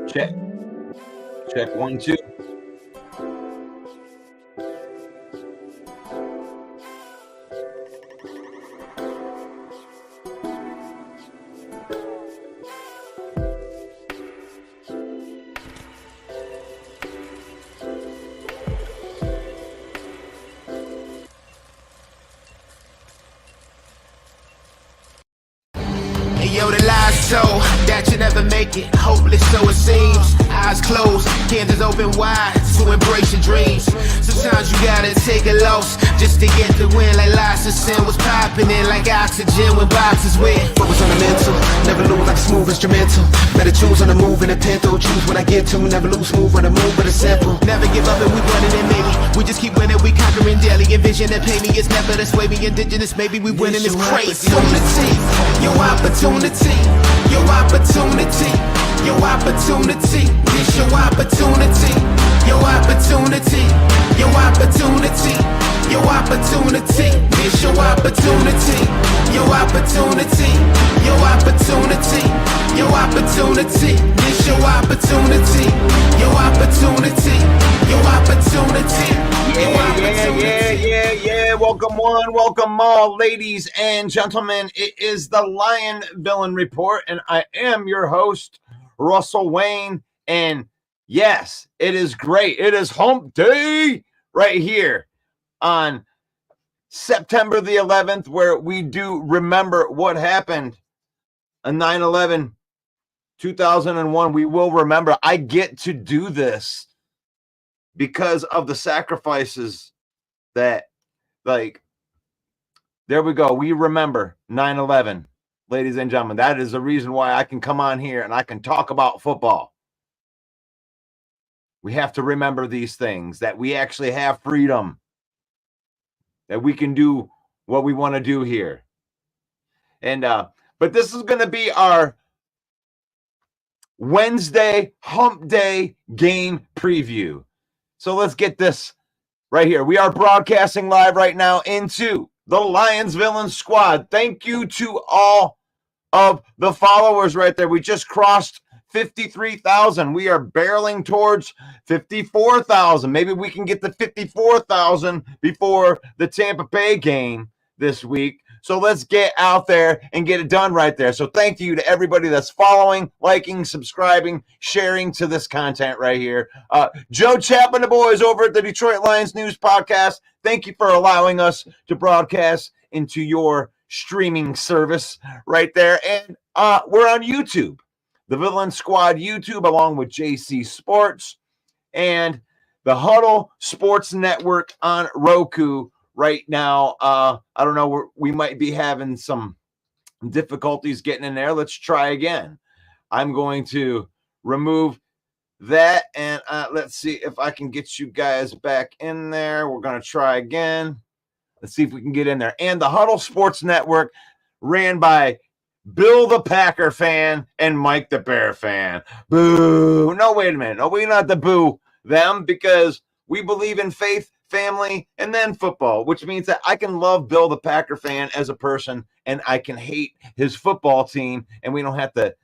Check. Check 1, 2. Yo, the lies told that you never make it. Hopeless, so it seems. Eyes closed, candles open wide to embrace your dreams. Sometimes you gotta take a loss just to get the win. Like lots of sin was popping in like oxygen when boxes win. Focus on the mental, never lose like a smooth instrumental. Better choose on the move in a pinto. Choose what I get to, never lose smooth on the move, but it's simple. Never give up and we running it, maybe. We just keep winning, we conquering daily. Envision that pay me, it's never this way. We indigenous, maybe we winning this crazy. Your opportunity, your opportunity, your opportunity, it's your opportunity, your opportunity, your opportunity, your opportunity, it's your opportunity, your opportunity, your opportunity, your opportunity, it's your opportunity, your opportunity, your opportunity. Yeah. Welcome one, welcome all, ladies and gentlemen. It is the Lion Villain Report, and I am your host, Russell Wayne. And yes, it is great. It is hump day right here on September the 11th, where we do remember what happened on 9/11, 2001. We will remember. I get to do this because of the sacrifices that, like, there we go. We remember 9/11, ladies and gentlemen. That is the reason why I can come on here and I can talk about football. We have to remember these things, that we actually have freedom, that we can do what we want to do here. And but this is going to be our Wednesday hump day game preview. So let's get this right here. We are broadcasting live right now into the Lions Villain Squad. Thank you to all of the followers right there. We just crossed 53,000. We are barreling towards 54,000. Maybe we can get to 54,000 before the Tampa Bay game this week. So let's get out there and get it done right there. So thank you to everybody that's following, liking, subscribing, sharing to this content right here. Joe Chapman, the boys over at the Detroit Lions News Podcast, thank you for allowing us to broadcast into your streaming service right there. And we're on YouTube, the Villain Squad YouTube, along with JC Sports and the Huddle Sports Network on Roku right now. I don't know, we might be having some difficulties getting in there. Let's try again. I'm going to remove that, and let's see if I can get you guys back in there. We're going to try again. Let's see if we can get in there. And the Huddle Sports Network, ran by Bill the Packer fan and Mike the Bear fan. Boo. No, wait a minute. No, we don't have to boo them, because we believe in faith, family, and then football, which means that I can love Bill the Packer fan as a person, and I can hate his football team, and we don't have to,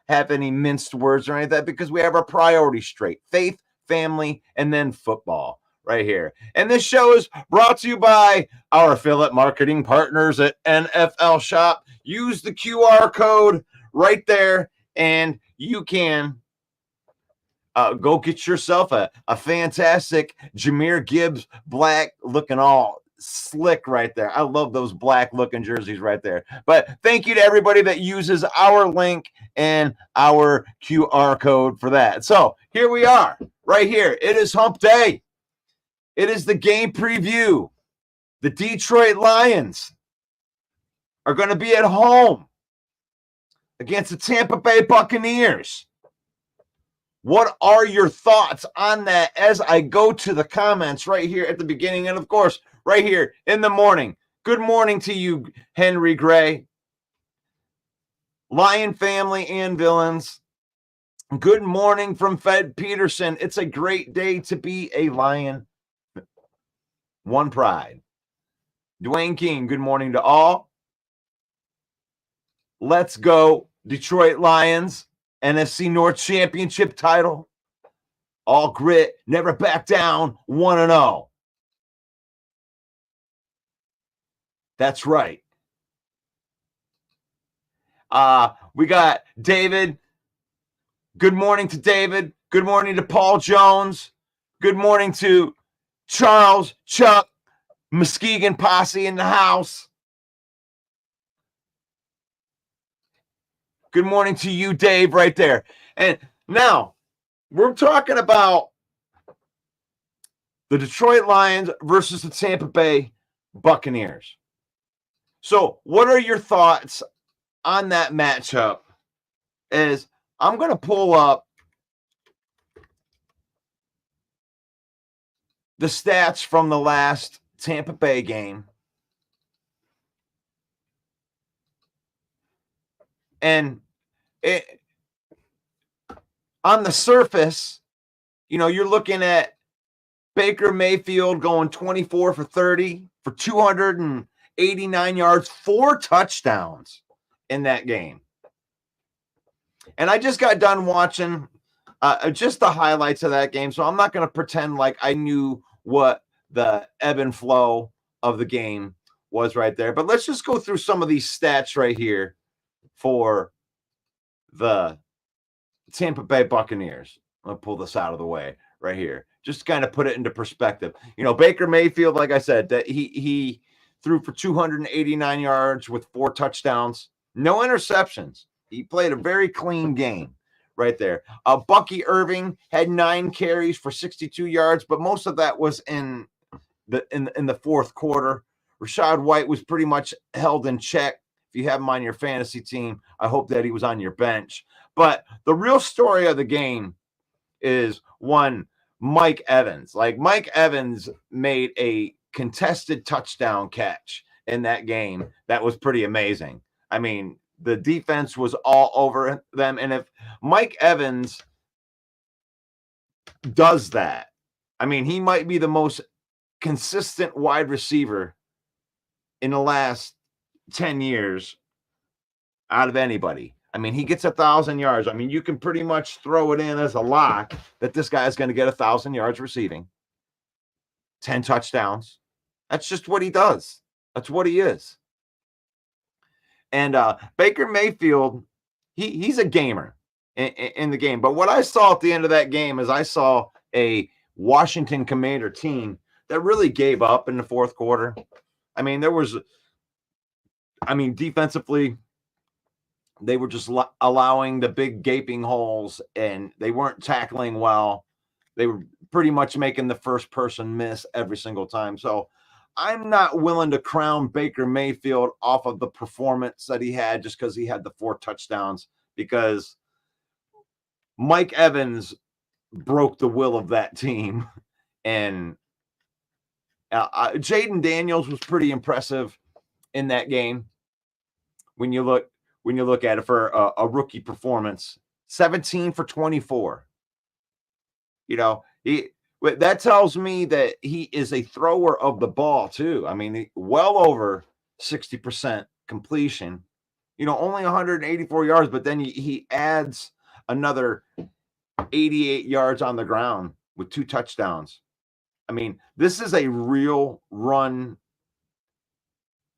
have any minced words or anything like that, because we have our priorities straight. Faith, family, and then football right here. And this show is brought to you by our affiliate marketing partners at NFL Shop. Use the QR code right there, and you can go get yourself a fantastic Jahmyr Gibbs black looking all slick right there. I love those black looking jerseys right there. But thank you to everybody that uses our link and our QR code for that. So here we are right here. It is hump day. It is the game preview. The Detroit Lions are going to be at home against the Tampa Bay Buccaneers. What are your thoughts on that as I go to the comments right here at the beginning? And of course, right here in the morning. Good morning to you, Henry Gray. Lion family and villains. Good morning from Fed Peterson. It's a great day to be a Lion. One pride. Dwayne King, good morning to all. Let's go, Detroit Lions. NFC North Championship title. All grit, never back down, 1-0. That's right. We got David. Good morning to David. Good morning to Paul Jones. Good morning to Charles, Chuck, Muskegon Posse in the house. Good morning to you, Dave, right there. And now we're talking about the Detroit Lions versus the Tampa Bay Buccaneers. So what are your thoughts on that matchup? Is I'm going to pull up the stats from the last Tampa Bay game. And on the surface, you're looking at Baker Mayfield going 24 for 30 for 289 yards, 4 touchdowns in that game. And I just got done watching just the highlights of that game, so I'm not going to pretend like I knew what the ebb and flow of the game was right there. But let's just go through some of these stats right here for the Tampa Bay Buccaneers. I'll pull this out of the way right here. Just kind of put it into perspective. Baker Mayfield, like I said, that he threw for 289 yards with 4 touchdowns, no interceptions. He played a very clean game right there. Bucky Irving had 9 carries for 62 yards, but most of that was in the fourth quarter. Rashad White was pretty much held in check. If you have him on your fantasy team, I hope that he was on your bench. But the real story of the game is one Mike Evans. Like Mike Evans made a contested touchdown catch in that game. That was pretty amazing. I mean, the defense was all over them. And if Mike Evans does that, I mean, he might be the most consistent wide receiver in the last 10 years out of anybody. I mean, he gets 1,000 yards. I mean, you can pretty much throw it in as a lock that this guy is going to get 1,000 yards receiving, 10 touchdowns. That's just what he does. That's what he is. And Baker Mayfield, he's a gamer in the game. But what I saw at the end of that game is I saw a Washington Commander team that really gave up in the fourth quarter. I mean, defensively, they were just allowing the big gaping holes, and they weren't tackling well. They were pretty much making the first person miss every single time. So I'm not willing to crown Baker Mayfield off of the performance that he had just because he had the 4 touchdowns, because Mike Evans broke the will of that team. And Jaden Daniels was pretty impressive in that game. When you look at it for a rookie performance, 17 for 24. That tells me that he is a thrower of the ball too. I mean, well over 60% completion. Only 184 yards, but then he adds another 88 yards on the ground with 2 touchdowns. I mean, this is a real run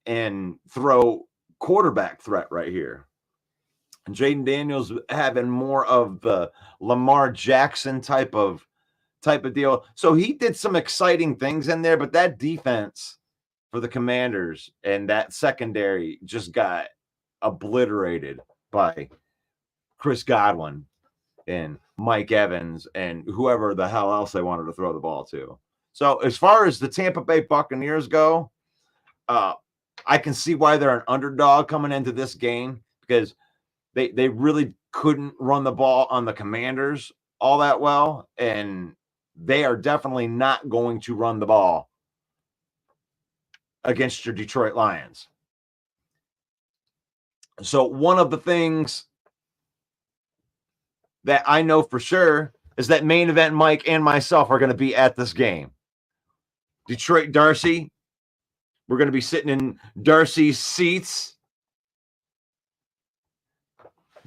and throw quarterback threat right here. And Jaden Daniels having more of the Lamar Jackson type of deal. So he did some exciting things in there, but that defense for the Commanders and that secondary just got obliterated by Chris Godwin and Mike Evans and whoever the hell else they wanted to throw the ball to. So as far as the Tampa Bay Buccaneers go, I can see why they're an underdog coming into this game, because they really couldn't run the ball on the Commanders. all that well, and they are definitely not going to run the ball against your Detroit Lions. So one of the things that I know for sure is that Main Event Mike and myself are going to be at this game. Detroit Darcy, we're going to be sitting in Darcy's seats.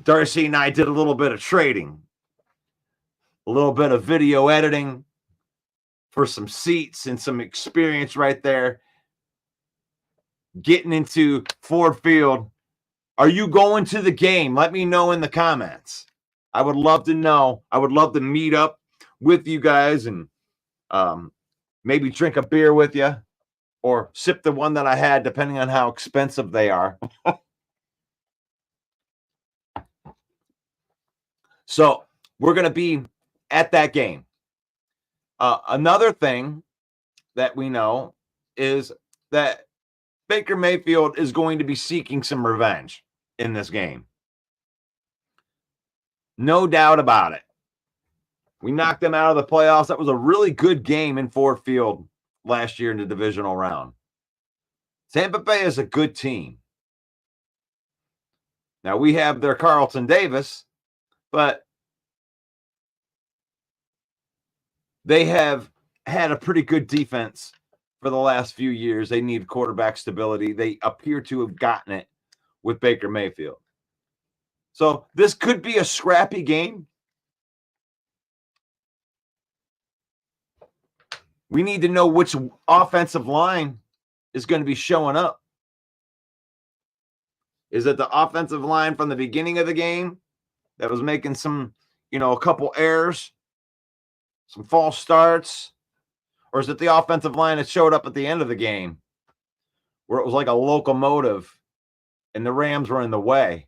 Darcy and I did a little bit of trading, a little bit of video editing for some seats and some experience right there. Getting into Ford Field. Are you going to the game? Let me know in the comments. I would love to know. I would love to meet up with you guys and maybe drink a beer with you or sip the one that I had, depending on how expensive they are. So we're going to be at that game. Another thing that we know is that Baker Mayfield is going to be seeking some revenge in this game. No doubt about it. We knocked them out of the playoffs. That was a really good game in Ford Field last year in the divisional round. Tampa Bay is a good team. Now, we have their Carlton Davis, but they have had a pretty good defense for the last few years. They need quarterback stability. They appear to have gotten it with Baker Mayfield. So this could be a scrappy game. We need to know which offensive line is going to be showing up. Is it the offensive line from the beginning of the game that was making some, a couple errors, some false starts? Or is it the offensive line that showed up at the end of the game where it was like a locomotive and the Rams were in the way?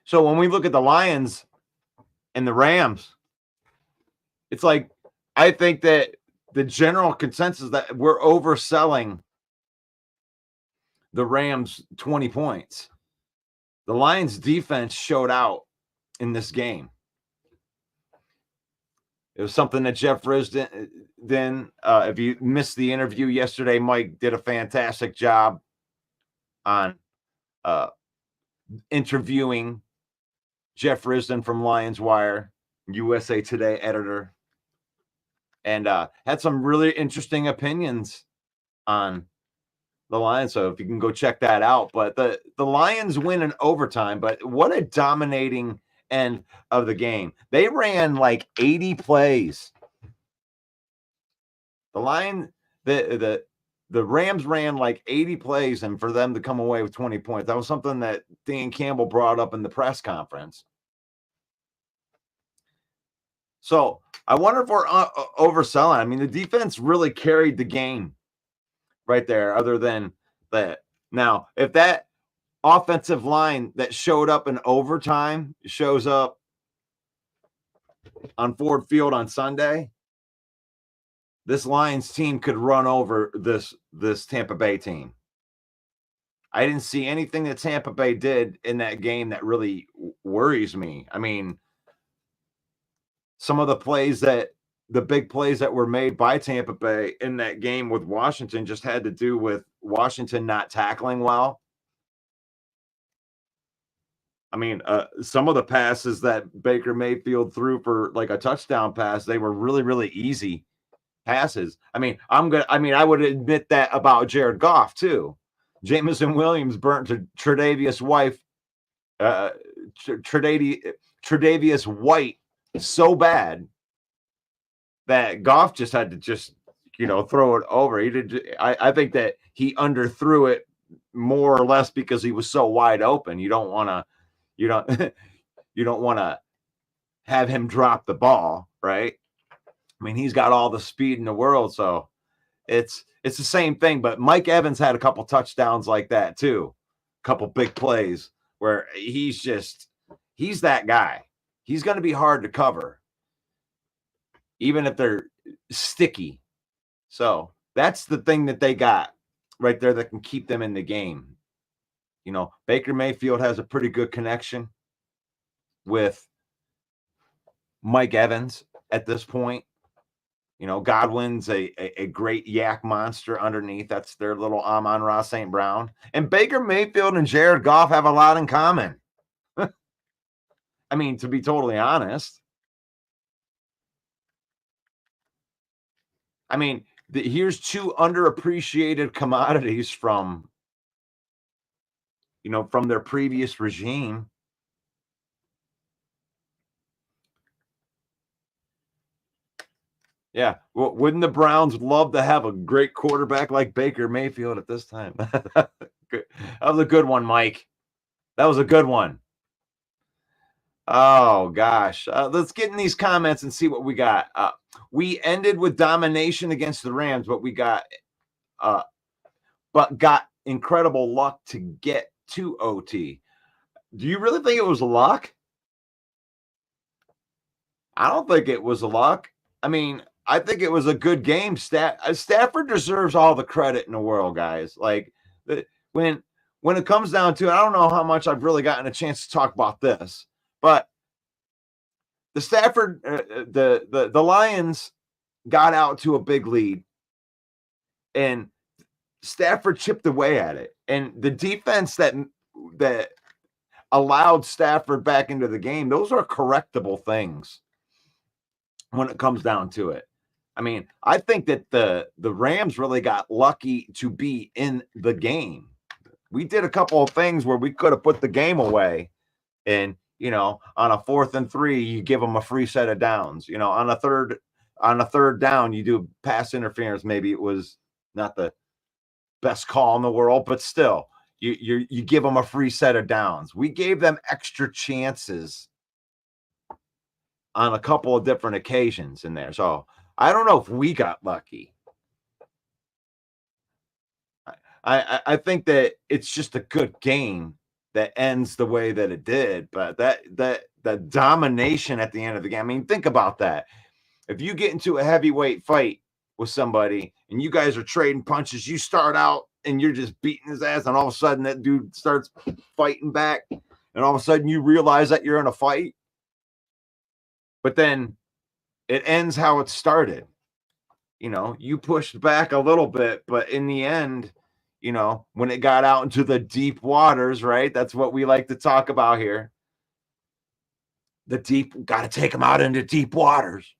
So when we look at the Lions and the Rams, it's like, I think that the general consensus that we're overselling the Rams 20 points. The Lions defense showed out in this game. It was something that Jeff Risden, if you missed the interview yesterday, Mike did a fantastic job on interviewing Jeff Risden from Lions Wire, USA Today editor, and had some really interesting opinions on the Lions. So if you can go check that out. But the Lions win in overtime, but what a dominating end of the game. They ran like 80 plays. The Rams ran like 80 plays, and for them to come away with 20 points, that was something that Dan Campbell brought up in the press conference. So I wonder if we're overselling. I mean, the defense really carried the game right there, other than that. Now, if that offensive line that showed up in overtime shows up on Ford Field on Sunday, this Lions team could run over this Tampa Bay team. I didn't see anything that Tampa Bay did in that game that really worries me. I mean, some of the big plays that were made by Tampa Bay in that game with Washington just had to do with Washington not tackling well. I mean, some of the passes that Baker Mayfield threw for like a touchdown pass, they were really, really easy passes. I mean, I would admit that about Jared Goff too. Jameson Williams burnt to Tre'Davious White so bad that Goff just had to throw it over. He did. I think that he underthrew it more or less because he was so wide open. You don't want to have him drop the ball, right? I mean, he's got all the speed in the world, so it's the same thing. But Mike Evans had a couple touchdowns like that too, a couple big plays where he's that guy. He's going to be hard to cover, even if they're sticky. So that's the thing that they got right there that can keep them in the game. You know, Baker Mayfield has a pretty good connection with Mike Evans at this point. You know, Godwin's a great yak monster underneath. That's their little Amon-Ra St. Brown. And Baker Mayfield and Jared Goff have a lot in common. I mean, to be totally honest. I mean, here's two underappreciated commodities from, you know, from their previous regime. Yeah. Well, wouldn't the Browns love to have a great quarterback like Baker Mayfield at this time? That was a good one, Mike. That was a good one. Oh, gosh. Let's get in these comments and see what we got. We ended with domination against the Rams, but got incredible luck to get to OT. Do you really think it was luck? I don't think it was luck. I mean, I think it was a good game. Stafford deserves all the credit in the world, guys. Like when it comes down to it, I don't know how much I've really gotten a chance to talk about this, but the Stafford, the Lions got out to a big lead, and Stafford chipped away at it, and the defense that allowed Stafford back into the game, those are correctable things when it comes down to it. I mean, I think that the Rams really got lucky to be in the game. We did a couple of things where we could have put the game away, and you know, on a 4th and 3, you give them a free set of downs. You know, on a third down, you do pass interference. Maybe it was not the best call in the world, but still, you give them a free set of downs. We gave them extra chances on a couple of different occasions in there. So I don't know if we got lucky. I think that it's just a good game that ends the way that it did, but that domination at the end of the game. I mean, think about that. If you get into a heavyweight fight with somebody and you guys are trading punches, you start out and you're just beating his ass, and all of a sudden that dude starts fighting back, and all of a sudden you realize that you're in a fight, but then it ends how it started. You know, you pushed back a little bit, but in the end, you know, when it got out into the deep waters, right? That's what we like to talk about here. Got to take them out into deep waters.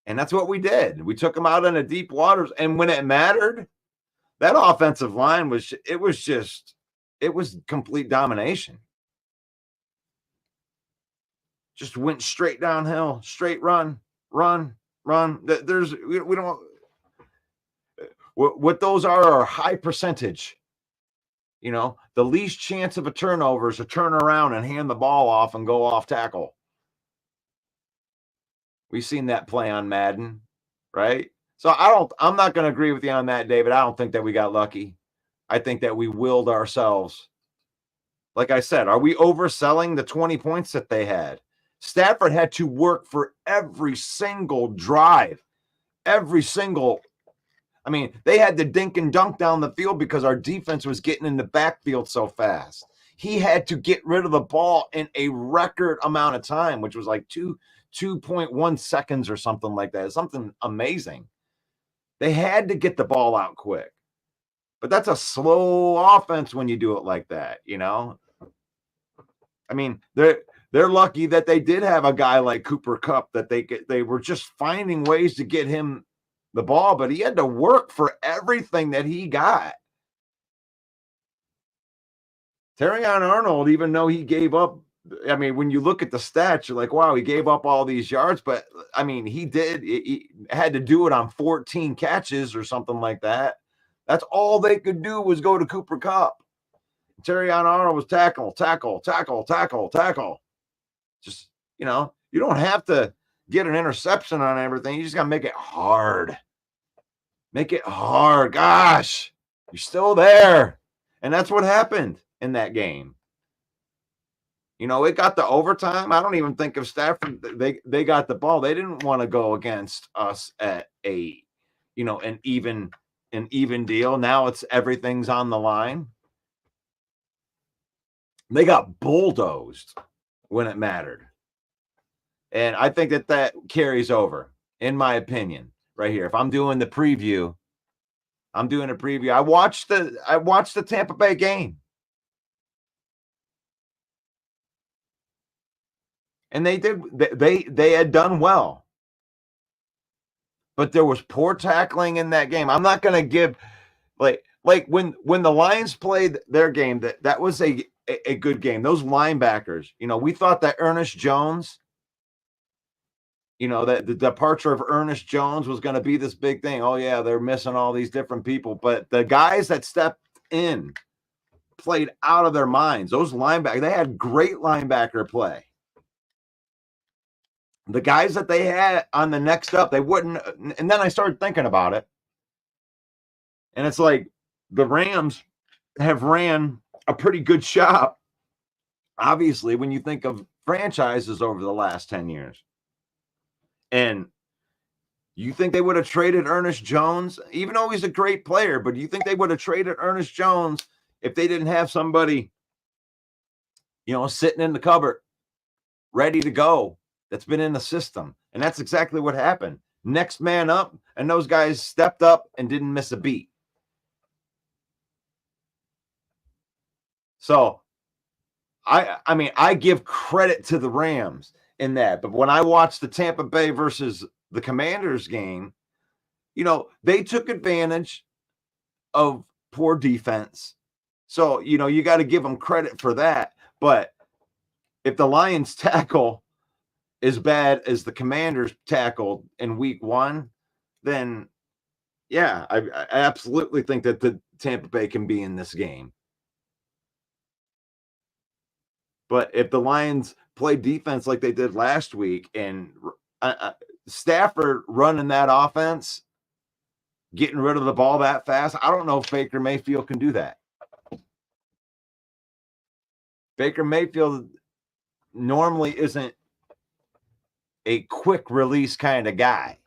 And that's what we did. We took them out into deep waters. And when it mattered, that offensive line was complete domination. Just went straight downhill, straight run. We don't, what those are high percentage. You know, the least chance of a turnover is to turn around and hand the ball off and go off tackle. We've seen that play on Madden, right? So I'm not going to agree with you on that, David. I don't think that we got lucky. I think that we willed ourselves. Like I said, are we overselling the 20 points that they had? Stafford had to work for every single drive, I mean, they had to dink and dunk down the field because our defense was getting in the backfield so fast. He had to get rid of the ball in a record amount of time, which was like 2.1 seconds or something like that. Something amazing. They had to get the ball out quick. But that's a slow offense when you do it like that, you know? I mean, they're lucky that they did have a guy like Cooper Kupp, that they were just finding ways to get him the ball, but he had to work for everything that he got. Terrion Arnold, even though he gave up, I mean, when you look at the stats, you're like, wow, he gave up all these yards, but I mean, he had to do it on 14 catches or something like that. That's all they could do was go to Cooper Kupp. Terrion Arnold was tackle. Just, you know, you don't have to get an interception on everything. You just got to make it hard. Make it hard. Gosh, you're still there. And that's what happened in that game. You know, it got to overtime. I don't even think if Stafford, they got the ball. They didn't want to go against us at an even deal. Now everything's on the line. They got bulldozed when it mattered. And I think that carries over, in my opinion, right here. If I'm doing the preview, I'm doing a preview. I watched the Tampa Bay game. And they had done well. But there was poor tackling in that game. I'm not going to give like when the Lions played their game, that was a good game. Those linebackers, we thought that Ernest Jones, that the departure of Ernest Jones was going to be this big thing. Oh yeah, they're missing all these different people, but the guys that stepped in played out of their minds. Those linebackers, they had great linebacker play. The guys that they had on the next up, they wouldn't. And then I started thinking about it, and it's like the Rams have ran a pretty good shop, obviously, when you think of franchises over the last 10 years. And you think they would have traded Ernest Jones, even though he's a great player, but do you think they would have traded Ernest Jones if they didn't have somebody, sitting in the cupboard, ready to go, that's been in the system? And that's exactly what happened. Next man up, and those guys stepped up and didn't miss a beat. So, I mean, I give credit to the Rams in that. But when I watched the Tampa Bay versus the Commanders game, they took advantage of poor defense. So, you got to give them credit for that. But if the Lions tackle as bad as the Commanders tackled in week 1, then yeah, I absolutely think that the Tampa Bay can be in this game. But if the Lions play defense like they did last week, and Stafford running that offense, getting rid of the ball that fast, I don't know if Baker Mayfield can do that. Baker Mayfield normally isn't a quick release kind of guy.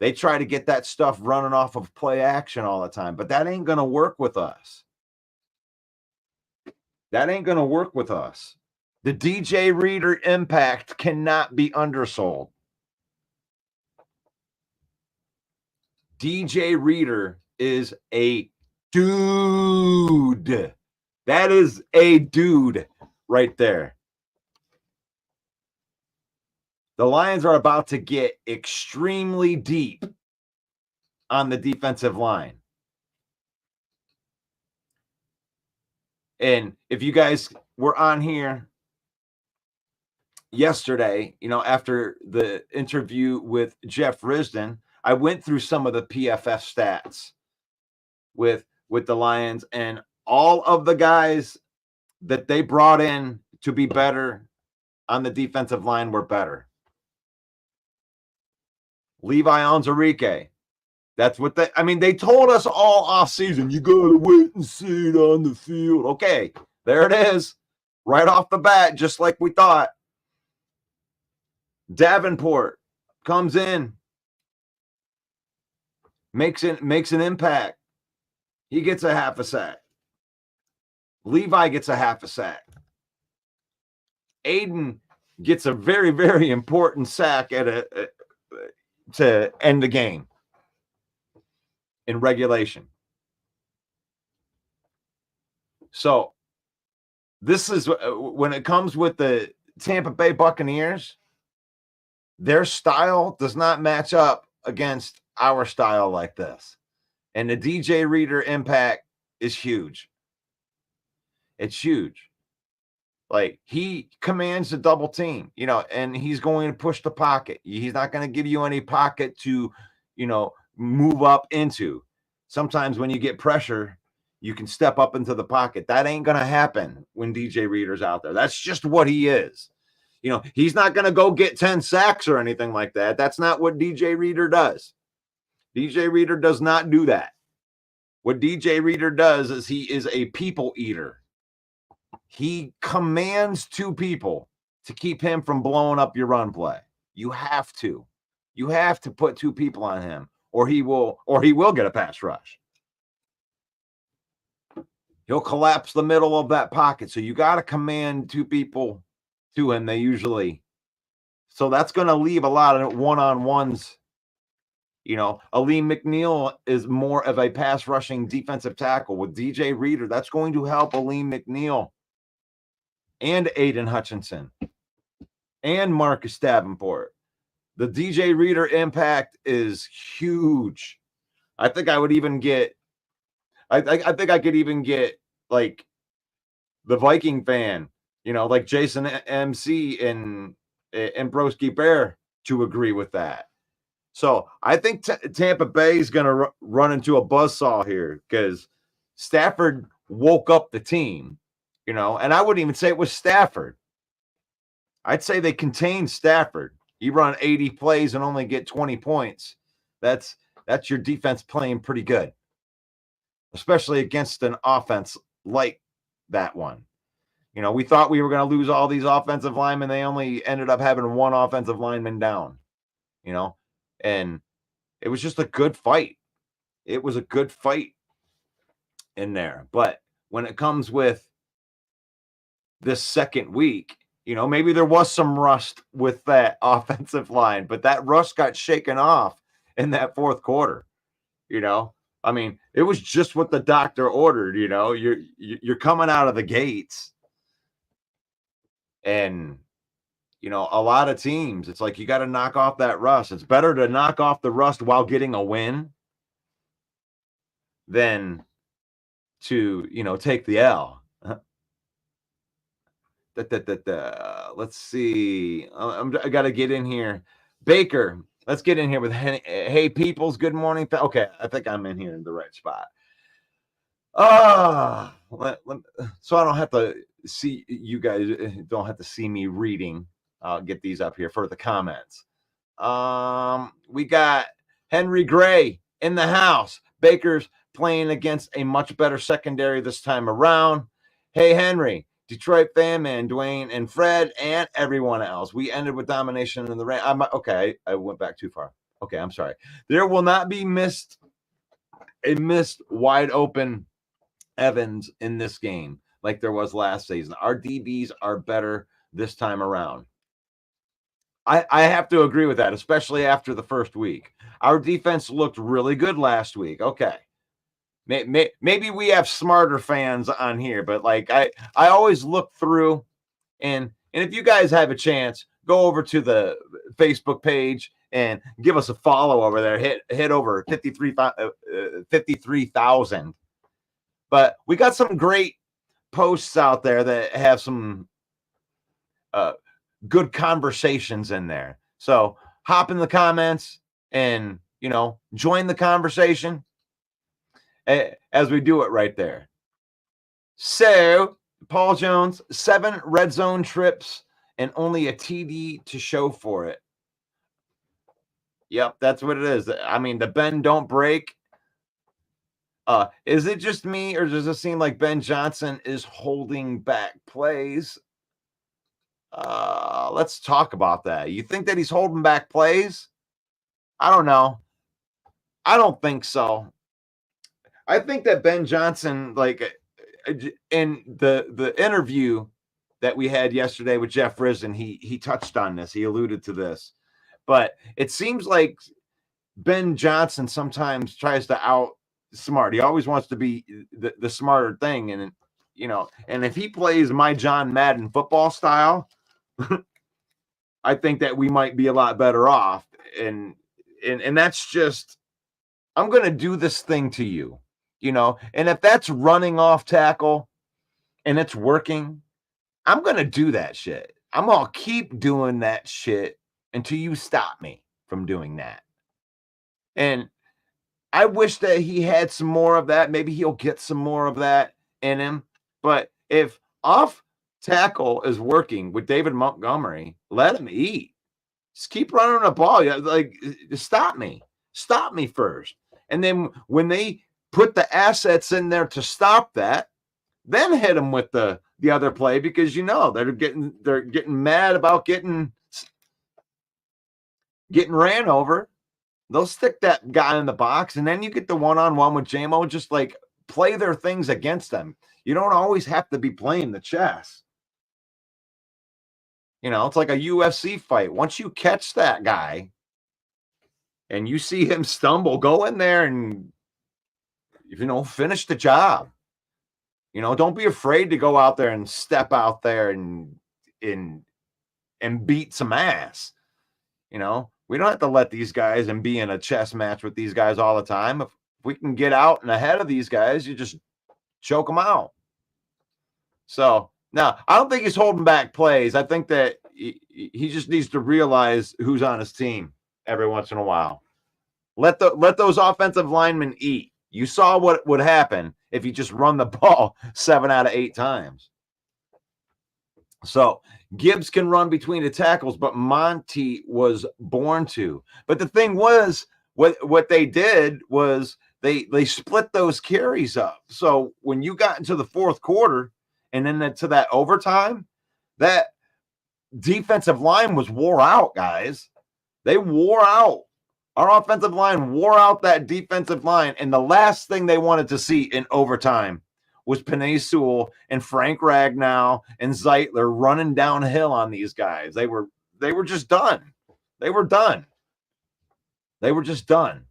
They try to get that stuff running off of play action all the time, but that ain't going to work with us. That ain't going to work with us. The DJ Reader impact cannot be undersold. DJ Reader is a dude. That is a dude right there. The Lions are about to get extremely deep on the defensive line. And if you guys were on here yesterday, after the interview with Jeff Risdon, I went through some of the PFF stats with the Lions, and all of the guys that they brought in to be better on the defensive line were better. Levi Onwuzurike. That's what they told us all off season. You got to wait and see it on the field. Okay, there it is. Right off the bat, just like we thought. Davenport comes in, makes an impact. He gets a half a sack. Levi gets a half a sack. Aiden gets a very, very important sack to end the game in regulation. So this is when it comes with the Tampa Bay Buccaneers, their style does not match up against our style like this. And the DJ Reader impact is huge. It's huge. Like, he commands the double team, and he's going to push the pocket. He's not going to give you any pocket to, move up into. Sometimes when you get pressure, you can step up into the pocket. That ain't going to happen when DJ Reader's out there. That's just what he is. He's not going to go get 10 sacks or anything like that. That's not what DJ Reader does. DJ Reader does not do that. What DJ Reader does is he is a people eater. He commands two people to keep him from blowing up your run play. You have to. You have to put two people on him, or he will get a pass rush. He'll collapse the middle of that pocket. So you got to command two people to him. They usually, so that's going to leave a lot of one-on-ones. You know, Aleem McNeil is more of a pass rushing defensive tackle. With DJ Reader, that's going to help Aleem McNeil and Aiden Hutchinson and Marcus Davenport. The DJ Reader impact is huge. I think I would even get, I think I could even get like the Viking fan, you know, like Jason MC and Broski Bear to agree with that. So I think Tampa Bay is going to run into a buzzsaw here because Stafford woke up the team, you know, and I wouldn't even say it was Stafford. I'd say they contained Stafford. You run 80 plays and only get 20 points. That's your defense playing pretty good, especially against an offense like that one. You know, we thought we were going to lose all these offensive linemen. They only ended up having one offensive lineman down, you know, and it was just a good fight. It was a good fight in there. But when it comes with this second week, you know, maybe there was some rust with that offensive line, but that rust got shaken off in that fourth quarter. You know, I mean, it was just what the doctor ordered. You know, you're coming out of the gates, and you know, a lot of teams, it's like you got to knock off that rust. It's better to knock off the rust while getting a win than to, you know, take the L. Let's see. I got to get in here. Baker, let's get in here with Hey Peoples. Good morning. Okay, I think I'm in here in the right spot. So I don't have to see you guys. Don't have to see me reading. I'll get these up here for the comments. We got Henry Gray in the house. Baker's playing against a much better secondary this time around. Hey, Henry, Detroit fan man, Dwayne and Fred and everyone else. We ended with domination in the rain. Okay, I went back too far. Okay, I'm sorry. There will not be a missed wide open Evans in this game like there was last season. Our DBs are better this time around. I have to agree with that, especially after the first week. Our defense looked really good last week. Okay. Maybe we have smarter fans on here, but like I always look through and if you guys have a chance, go over to the Facebook page and give us a follow over there. Hit over 53,000. But we got some great posts out there that have some good conversations in there. So hop in the comments and, you know, join the conversation as we do it right there. So Paul Jones, 7 red zone trips and only a TD to show for it. Yep, that's what it is. I mean, the bend don't break. Is it just me, or does it seem like Ben Johnson is holding back plays? Let's talk about that. You think that he's holding back plays? I don't know. I don't think so. I think that Ben Johnson, like in the interview that we had yesterday with Jeff Risen, he touched on this. He alluded to this. But it seems like Ben Johnson sometimes tries to outsmart. He always wants to be the smarter thing. And, you know, and if he plays my John Madden football style, I think that we might be a lot better off. And that's just, I'm going to do this thing to you, you know, and if that's running off tackle and it's working, I'm going to do that shit. I'm going to keep doing that shit until you stop me from doing that. And I wish that he had some more of that. Maybe he'll get some more of that in him. But if off tackle is working with David Montgomery, let him eat. Just keep running the ball. Like, stop me. Stop me first. And then when they put the assets in there to stop that, then hit them with the other play, because you know they're getting mad about getting ran over. They'll stick that guy in the box, and then you get the one-on-one with JMO. Just like play their things against them. You don't always have to be playing the chess. You know, it's like a UFC fight. Once you catch that guy and you see him stumble, go in there and, you know, finish the job. You know, don't be afraid to go out there and step out there and beat some ass. You know, we don't have to let these guys and be in a chess match with these guys all the time. If we can get out and ahead of these guys, you just choke them out. So now I don't think he's holding back plays. I think that he just needs to realize who's on his team every once in a while. Let those offensive linemen eat. You saw what would happen if you just run the ball 7 out of 8 times. So Gibbs can run between the tackles, but Monty was born to. But the thing was, what they did was they split those carries up. So when you got into the fourth quarter and then to that overtime, that defensive line was wore out, guys. They wore out. Our offensive line wore out that defensive line, and the last thing they wanted to see in overtime was Penei Sewell and Frank Ragnow and Zeitler running downhill on these guys. They were just done. They were done. They were just done.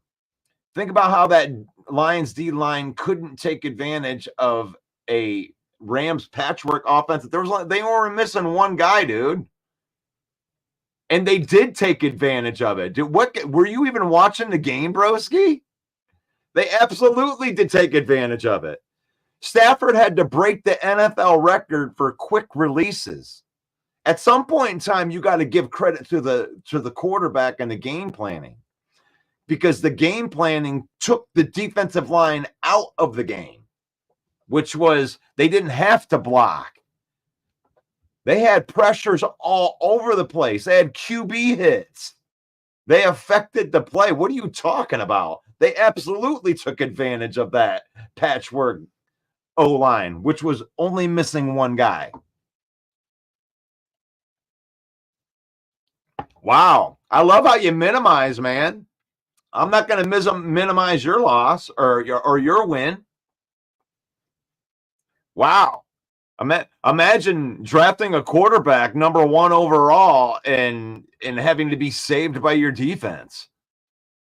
Think about how that Lions D-line couldn't take advantage of a Rams patchwork offense. They were missing one guy, dude. And they did take advantage of it. Were you even watching the game, broski? They absolutely did take advantage of it. Stafford had to break the NFL record for quick releases. At some point in time, you got to give credit to the quarterback and the game planning, because the game planning took the defensive line out of the game, which was they didn't have to block. They had pressures all over the place. They had QB hits. They affected the play. What are you talking about? They absolutely took advantage of that patchwork O-line, which was only missing one guy. Wow. I love how you minimize, man. I'm not going to minimize your loss or your win. Wow. Imagine drafting a quarterback number 1 overall and having to be saved by your defense.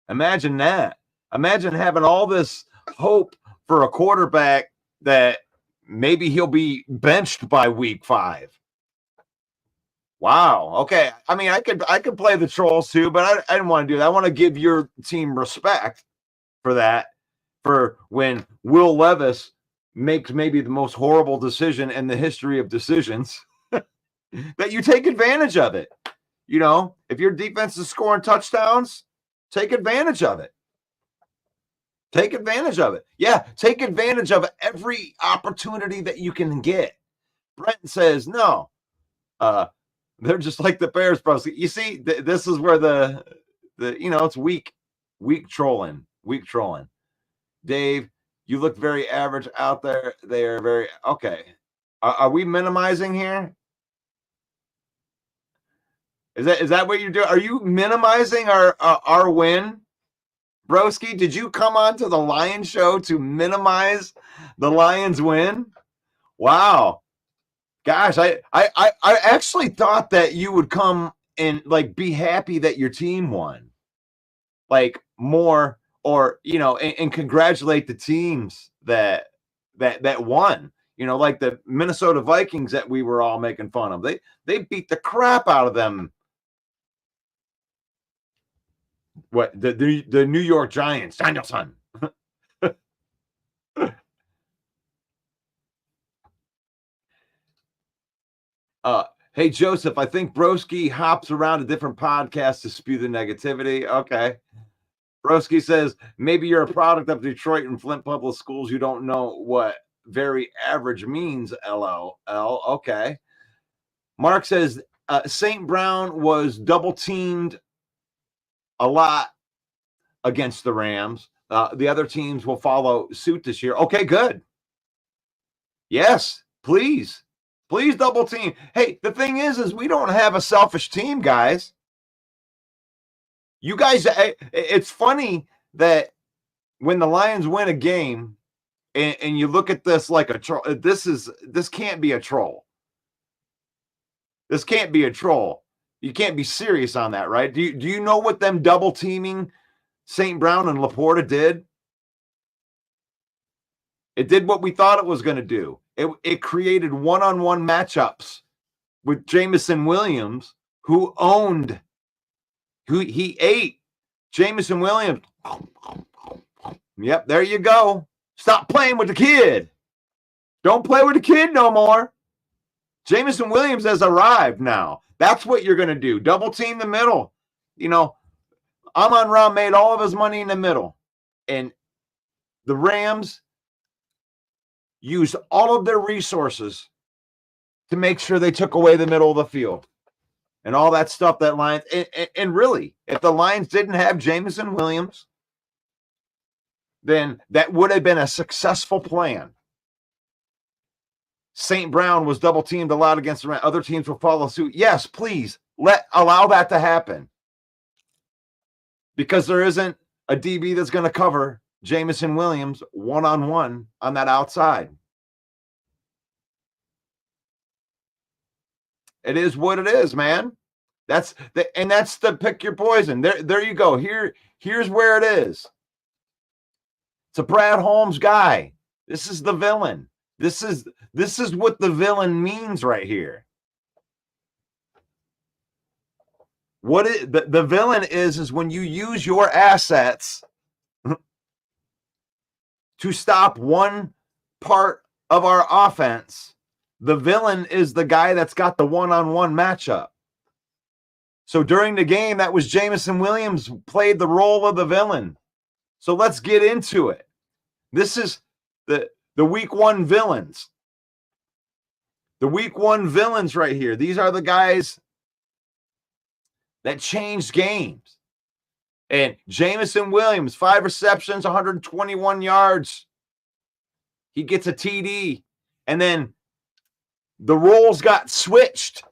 Imagine that. Imagine having all this hope for a quarterback that maybe he'll be benched by week 5. Wow. Okay. I mean, I could play the trolls too, but I didn't want to do that. I want to give your team respect for that, for when Will Levis makes maybe the most horrible decision in the history of decisions, that you take advantage of it. You know, if your defense is scoring touchdowns, take advantage of it. Take advantage of it. Yeah, take advantage of every opportunity that you can get. Brent says, no, they're just like the Bears, bro. You see, this is where the you know, it's weak trolling. Dave, you look very average out there. They are very okay. Are we minimizing here? Is that what you're doing? Are you minimizing our win, broski? Did you come on to the Lions show to minimize the Lions win? Wow, gosh, I actually thought that you would come and like be happy that your team won, like more. Or, you know, and congratulate the teams that won. You know, like the Minnesota Vikings that we were all making fun of. They beat the crap out of them. What the New York Giants, Danielson. Hey Joseph, I think Broski hops around to different podcasts to spew the negativity. Okay. Broski says, maybe you're a product of Detroit and Flint public schools. You don't know what very average means, LOL. Okay. Mark says, St. Brown was double teamed a lot against the Rams. The other teams will follow suit this year. Okay, good. Yes, please. Please double team. Hey, the thing is we don't have a selfish team, guys. You guys, it's funny that when the Lions win a game and you look at this like a troll. This can't be a troll. This can't be a troll. You can't be serious on that, right? Do you know what them double teaming St. Brown and Laporta did? It did what we thought it was going to do. It created one-on-one matchups with Jamison Williams, who he ate. Jamison Williams. Yep, there you go. Stop playing with the kid. Don't play with the kid no more. Jamison Williams has arrived now. That's what you're going to do. Double team the middle. You know, Amon-Ra made all of his money in the middle. And the Rams used all of their resources to make sure they took away the middle of the field. And all that stuff that Lions. And really, if the Lions didn't have Jamison Williams, then that would have been a successful plan. St. Brown was double teamed a lot against the Rams. Other teams will follow suit. Yes, please allow that to happen. Because there isn't a DB that's going to cover Jamison Williams one-on-one on that outside. It is what it is, man. That's the pick your poison. There you go. Here's where it is. It's a Brad Holmes guy. This is the villain. This is what the villain means right here. What the villain is when you use your assets to stop one part of our offense. The villain is the guy that's got the one-on-one matchup. So during the game, that was Jamison Williams played the role of the villain. So let's get into it. This is the week one villains. The week one villains right here. These are the guys that changed games. And Jamison Williams, 5 receptions, 121 yards. He gets a TD. And then the roles got switched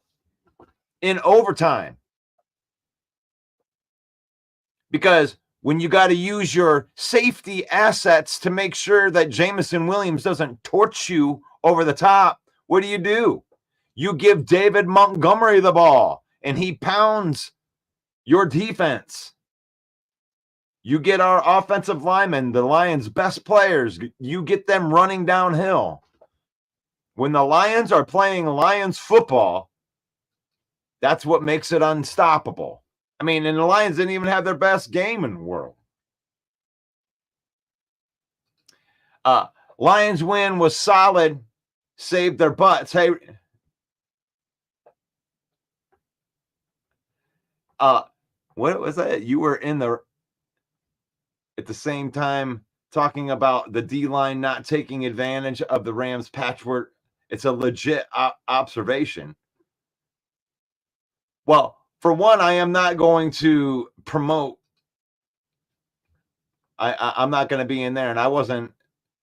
in overtime. Because when you got to use your safety assets to make sure that Jamison Williams doesn't torch you over the top, what do? You give David Montgomery the ball, and he pounds your defense. You get our offensive linemen, the Lions' best players, you get them running downhill. When the Lions are playing Lions football, that's what makes it unstoppable. I mean, and the Lions didn't even have their best game in the world. Lions win was solid, saved their butts. Hey, what was that? You were at the same time talking about the D-line not taking advantage of the Rams patchwork. It's a legit observation. Well, for one, I am not going to promote. I'm not going to be in there, and I wasn't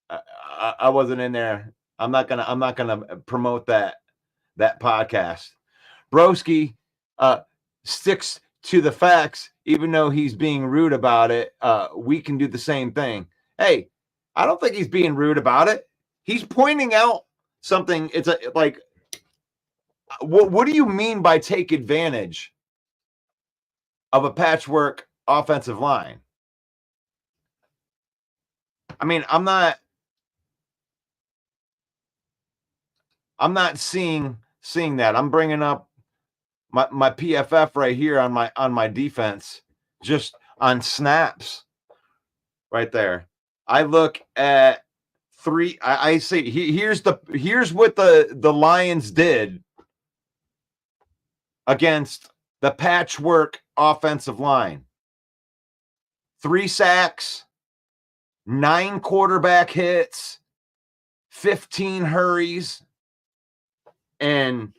in there. I'm not gonna promote that podcast. Broski sticks to the facts, even though he's being rude about it. We can do the same thing. Hey, I don't think he's being rude about it. He's pointing out something. It's like, what do you mean by take advantage of a patchwork offensive line? I mean, I'm not seeing that. I'm bringing up my PFF right here on my defense, just on snaps right there. I look at three. I see here's what the Lions did against the patchwork offensive line. 3 sacks, 9 quarterback hits, 15 hurries, and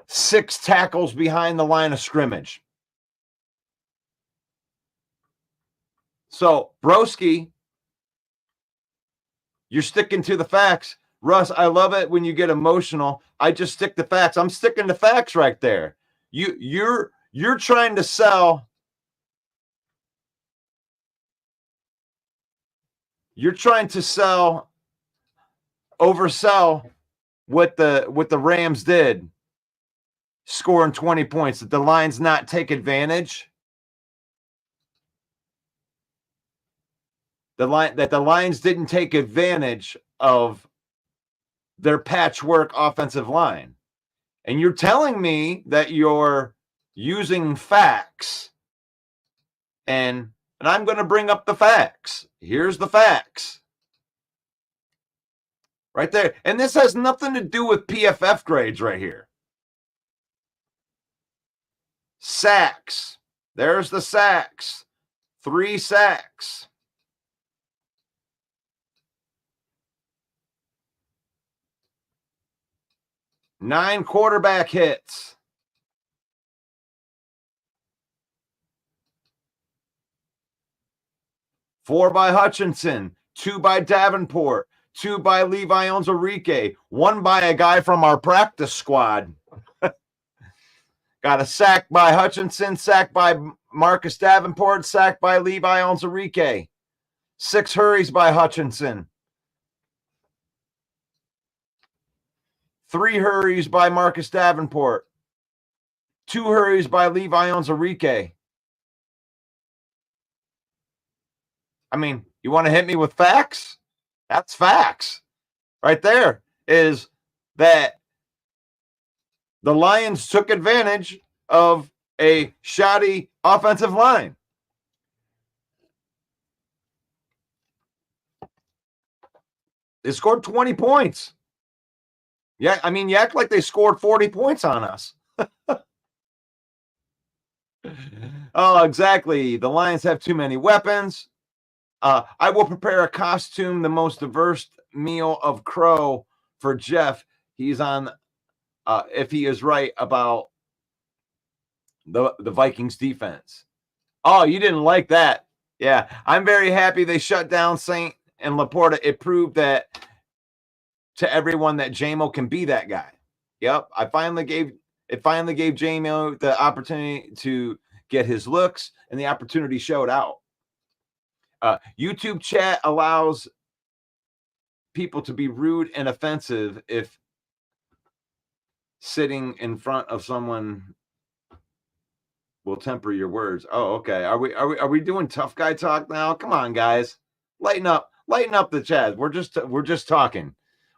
6 tackles behind the line of scrimmage. So, Broski, you're sticking to the facts. Russ, I love it when you get emotional. I just stick to facts. I'm sticking to facts right there. You're trying to sell You're trying to oversell what the Rams did, scoring 20 points. Did the Lions not take advantage? The Lions didn't take advantage of their patchwork offensive line. And you're telling me that you're using facts, and I'm going to bring up the facts. Here's the facts. Right there. And this has nothing to do with PFF grades right here. Sacks. There's the sacks. 3 sacks. Nine quarterback hits. 4 by Hutchinson, 2 by Davenport, 2 by Levi Onwuzurike, 1 by a guy from our practice squad. Got a sack by Hutchinson, sack by Marcus Davenport, sack by Levi Onwuzurike. 6 hurries by Hutchinson. 3 hurries by Marcus Davenport. 2 hurries by Levi Onwuzurike. I mean, you want to hit me with facts? That's facts. Right there is that the Lions took advantage of a shoddy offensive line. They scored 20 points. Yeah, I mean, you act like they scored 40 points on us. Oh, exactly. The Lions have too many weapons. I will prepare a costume, the most diverse meal of crow for Jeff. He's on, if he is right about the Vikings defense. Oh, you didn't like that. Yeah, I'm very happy they shut down Saint and Laporta. It proved that to everyone that JMO can be that guy. Yep, it finally gave JMO the opportunity to get his looks, and the opportunity showed out. YouTube chat allows people to be rude and offensive if sitting in front of someone will temper your words. Oh, okay. Are we doing tough guy talk now? Come on, guys. Lighten up the chat. We're just talking.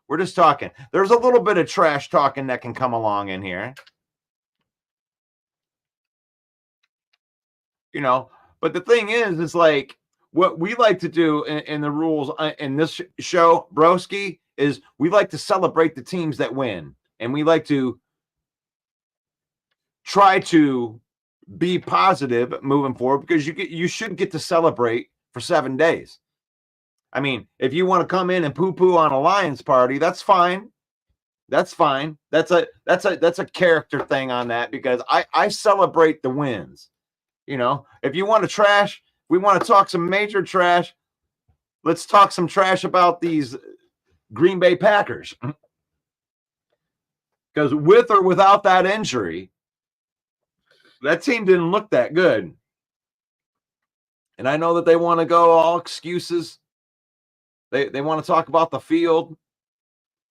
We're just talking. There's a little bit of trash talking that can come along in here. You know, but the thing is like what we like to do in the rules in this show, broski, is we like to celebrate the teams that win, and we like to try to be positive moving forward, because you should get to celebrate for 7 days. I mean, if you want to come in and poo-poo on a Lions party, that's fine. That's fine. That's a character thing on that, because I celebrate the wins. You know, if you want to trash, we want to talk some major trash. Let's talk some trash about these Green Bay Packers. Because with or without that injury, that team didn't look that good. And I know that they want to go all excuses. They want to talk about the field.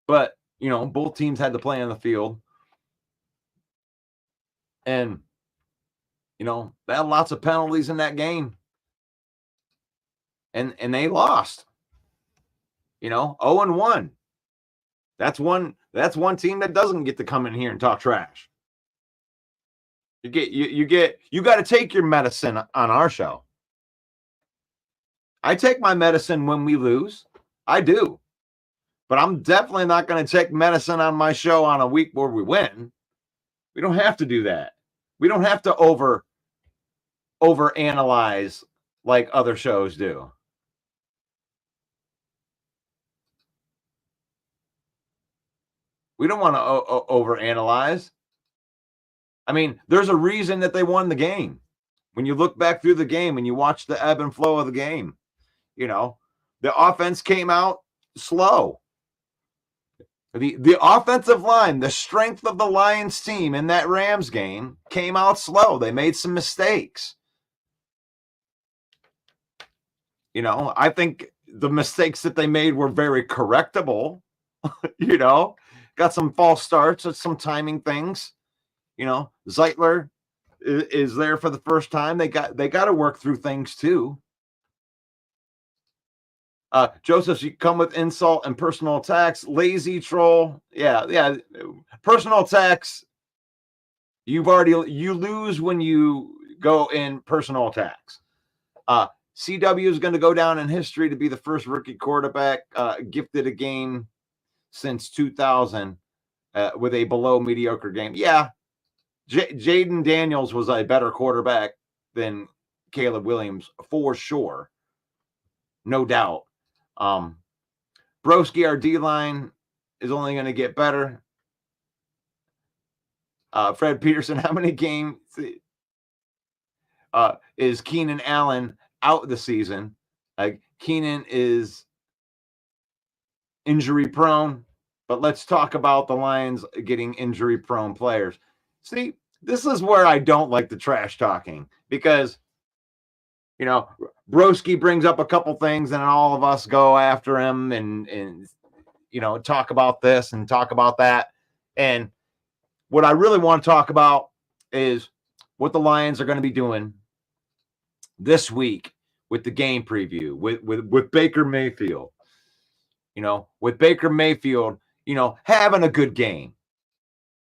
But, you know, both teams had to play on the field. And, you know, they had lots of penalties in that game. And they lost. You know, 0-1. That's one team that doesn't get to come in here and talk trash. You got to take your medicine on our show. I take my medicine when we lose. I do. But I'm definitely not going to take medicine on my show on a week where we win. We don't have to do that. We don't have to overanalyze like other shows do. We don't want to overanalyze. I mean, there's a reason that they won the game. When you look back through the game and you watch the ebb and flow of the game, you know, the offense came out slow. The offensive line, the strength of the Lions team in that Rams game came out slow. They made some mistakes. You know, I think the mistakes that they made were very correctable. You know, got some false starts, some timing things. You know, Zeitler is there for the first time. They got to work through things too. Joseph, you come with insult and personal attacks. Lazy troll. Yeah. Personal attacks. You lose when you go in personal attacks. CW is going to go down in history to be the first rookie quarterback gifted a game since 2000 with a below mediocre game. Yeah, Jaden Daniels was a better quarterback than Caleb Williams for sure. No doubt. Broski, our D-line, is only going to get better. Fred Peterson, how many games is Keenan Allen out the season? Keenan is injury prone, but let's talk about the Lions getting injury prone players. See, this is where I don't like the trash talking because, you know, Broski brings up a couple things and all of us go after him and you know, talk about this and talk about that. And what I really want to talk about is what the Lions are going to be doing this week with the game preview with Baker Mayfield. You know, with Baker Mayfield, you know, having a good game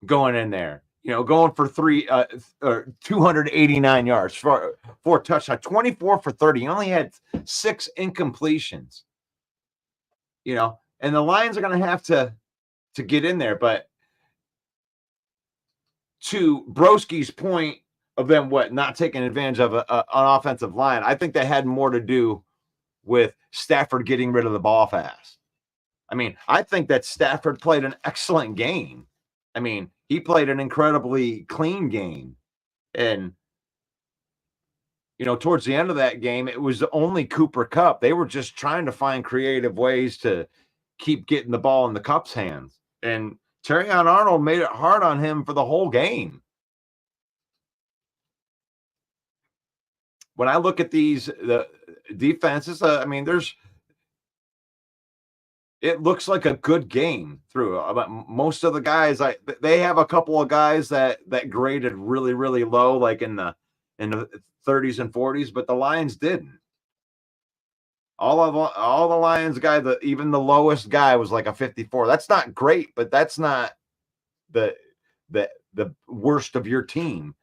going in there, you know, going for 289 yards for touchdown, 24 for 30. He only had 6 incompletions, you know, and the Lions are going to have to get in there. But to Broski's point of them, not taking advantage of an offensive line, I think that had more to do with Stafford getting rid of the ball fast. I mean, I think that Stafford played an excellent game. I mean, he played an incredibly clean game. And, you know, towards the end of that game, it was only Cooper Kupp. They were just trying to find creative ways to keep getting the ball in the Kupp's hands. And Terrion Arnold made it hard on him for the whole game. When I look at the defenses, I mean, it looks like a good game through. Most of the guys, they have a couple of guys that graded really, really low, like in the 30s and 40s, but the Lions didn't. All the Lions guys, even the lowest guy was like a 54. That's not great, but that's not the worst of your team.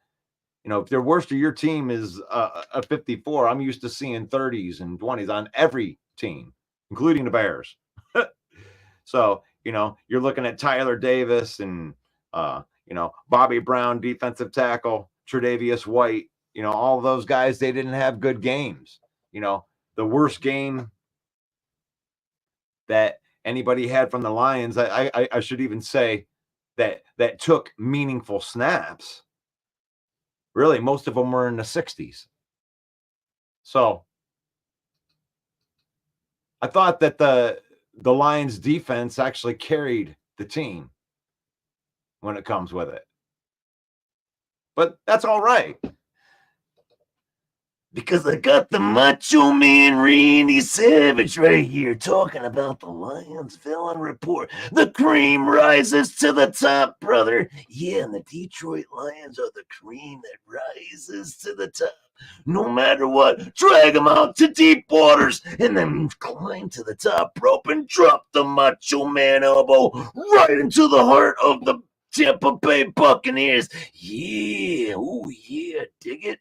You know, if the worst of your team is a 54, I'm used to seeing 30s and 20s on every team, including the Bears. So, you know, you're looking at Tyler Davis and, you know, Bobby Brown, defensive tackle, Tre'Davious White, you know, all those guys, they didn't have good games. You know, the worst game that anybody had from the Lions, I should even say that took meaningful snaps. Really, most of them were in the 60s. So I thought that the Lions defense actually carried the team when it comes with it. But that's all right. Because I got the Macho Man Randy Savage right here talking about the Lions Villain Report. The cream rises to the top, brother. Yeah, and the Detroit Lions are the cream that rises to the top. No matter what, drag them out to deep waters and then climb to the top rope and drop the Macho Man elbow right into the heart of the Tampa Bay Buccaneers. Yeah, oh yeah, dig it.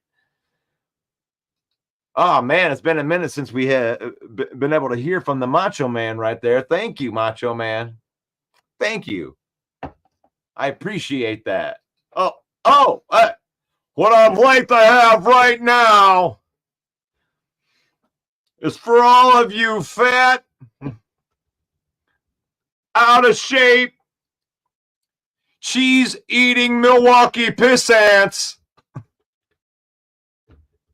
Oh, man, it's been a minute since we had been able to hear from the Macho Man right there. Thank you, Macho Man. Thank you. I appreciate that. What I'd like to have right now is for all of you fat, out of shape, cheese-eating Milwaukee pissants.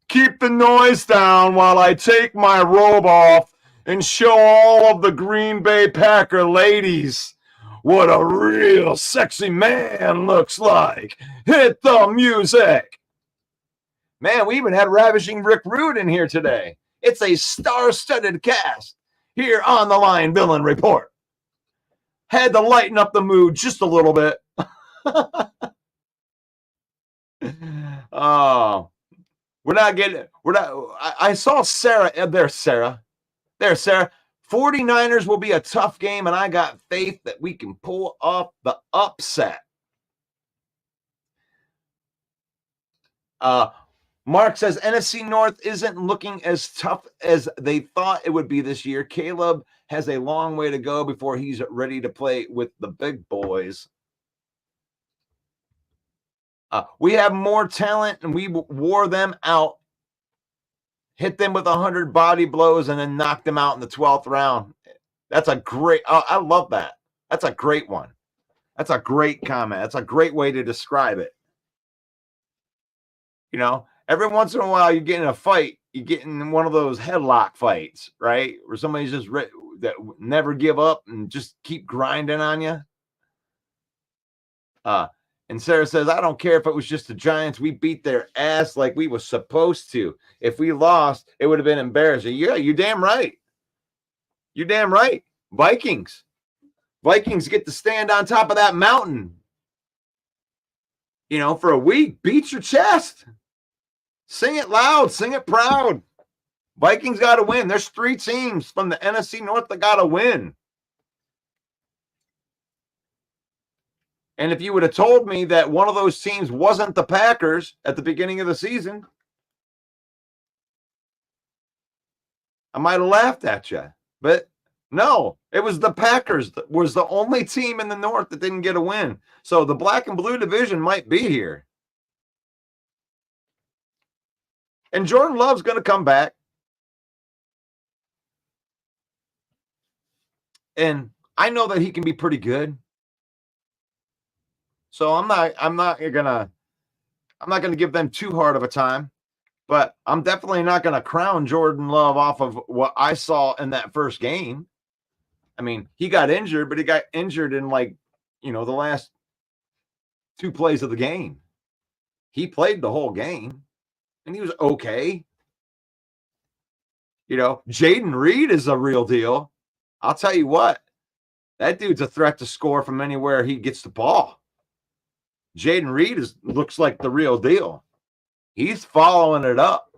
Keep the noise down while I take my robe off and show all of the Green Bay Packer ladies what a real sexy man looks like. Hit the music. Man, we even had Ravishing Rick Rude in here today. It's a star-studded cast. here on the Lion Villain Report. Had to lighten up the mood just a little bit. Oh, I saw Sarah. There's Sarah. 49ers will be a tough game, and I got faith that we can pull off the upset. Mark says NFC North isn't looking as tough as they thought it would be this year. Caleb has a long way to go before he's ready to play with the big boys. We have more talent, and we wore them out, hit them with 100 body blows, and then knocked them out in the 12th round. That's a great, I love that. That's a great one. That's a great comment. That's a great way to describe it. You know, every once in a while you get in a fight, you get in one of those headlock fights, right? Where somebody's just that never give up and just keep grinding on you. And Sarah says, I don't care if it was just the Giants. We beat their ass like we were supposed to. If we lost, it would have been embarrassing. Yeah, you're damn right. You're damn right. Vikings get to stand on top of that mountain, you know, for a week. Beat your chest. Sing it loud. Sing it proud. Vikings got to win. There's 3 teams from the NFC North that got to win. And if you would have told me that one of those teams wasn't the Packers at the beginning of the season, I might have laughed at you. But no, it was the Packers that was the only team in the North that didn't get a win. So the black and blue division might be here. And Jordan Love's going to come back. And I know that he can be pretty good. So I'm not gonna give them too hard of a time, but I'm definitely not gonna crown Jordan Love off of what I saw in that first game. I mean, he got injured, but he got injured in the last 2 plays of the game. He played the whole game, and he was okay. You know, Jaden Reed is a real deal. I'll tell you what, that dude's a threat to score from anywhere he gets the ball. Jaden Reed looks like the real deal. He's following it up.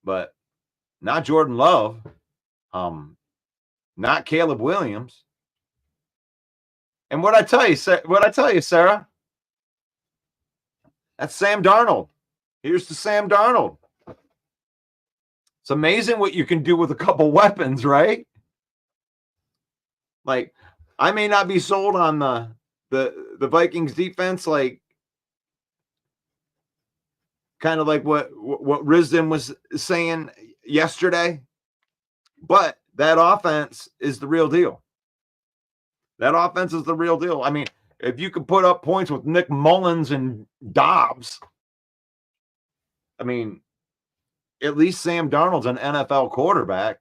But not Jordan Love. Not Caleb Williams. And what I tell you, Sarah, that's Sam Darnold. Here's to Sam Darnold. It's amazing what you can do with a couple weapons, right? Like, I may not be sold on the Vikings defense, like kind of like what Risden was saying yesterday, but that offense is the real deal. That offense is the real deal. I mean, if you could put up points with Nick Mullins and Dobbs, I mean, at least Sam Darnold's an NFL quarterback.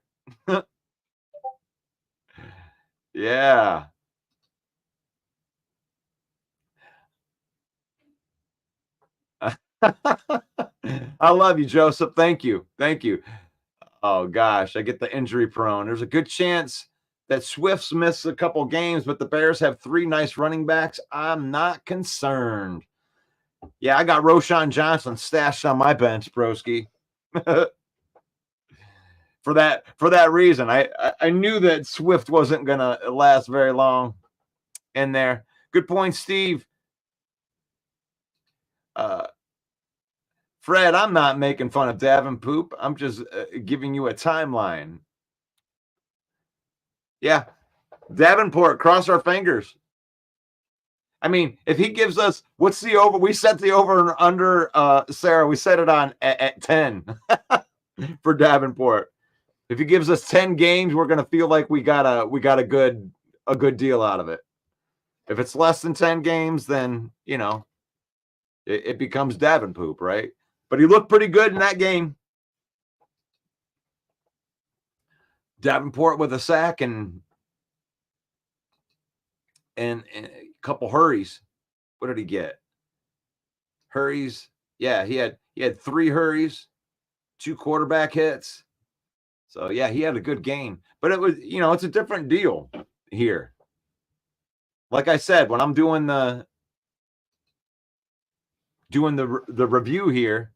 Yeah. I love you, Joseph. Thank you. Oh, gosh, I get the injury prone. There's a good chance that Swift's missed a couple games, but the Bears have 3 nice running backs. I'm not concerned. Yeah, I got Roshan Johnson stashed on my bench, broski. For that reason, I knew that Swift wasn't going to last very long in there. Good point, Steve. Fred, I'm not making fun of Davenport. I'm just giving you a timeline. Yeah, Davenport, cross our fingers. I mean, if he gives us, what's the over? We set the over and under, Sarah. We set it on at 10 for Davenport. If he gives us 10 games, we're going to feel like we got a good deal out of it. If it's less than 10 games, then it becomes Davenport, right? But he looked pretty good in that game. Davenport with a sack and a couple hurries. What did he get? Hurries. Yeah, he had 3 hurries, 2 quarterback hits. So yeah, he had a good game, but it was, it's a different deal here. Like I said, when I'm doing the review here,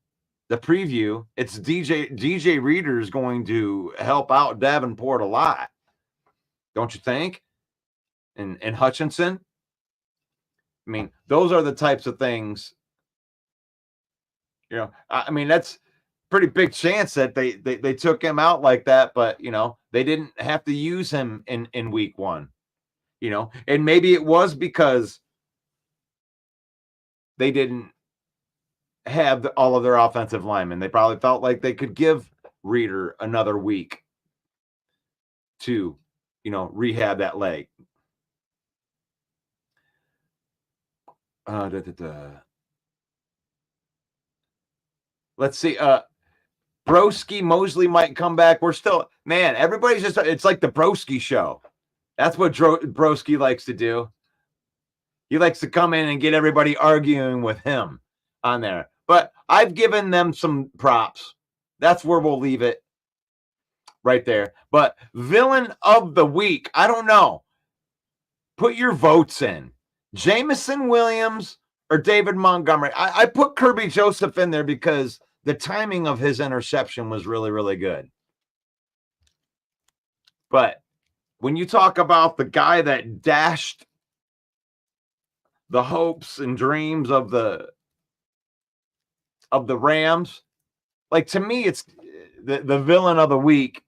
the preview, it's DJ Reader is going to help out Davenport a lot, don't you think? And Hutchinson. I mean, those are the types of things. I mean, that's pretty big chance that they took him out like that, but they didn't have to use him in week 1. And maybe it was because they didn't have all of their offensive linemen. They probably felt like they could give Reader another week to, rehab that leg. Let's see. Broski Mosley might come back. We're still, man, everybody's just, it's like the Broski show. That's what Broski likes to do. He likes to come in and get everybody arguing with him on there. But I've given them some props. That's where we'll leave it right there. But villain of the week, I don't know. Put your votes in. Jameson Williams or David Montgomery. I put Kirby Joseph in there because the timing of his interception was really, really good. But when you talk about the guy that dashed the hopes and dreams of the Rams, like, to me, it's the villain of the week.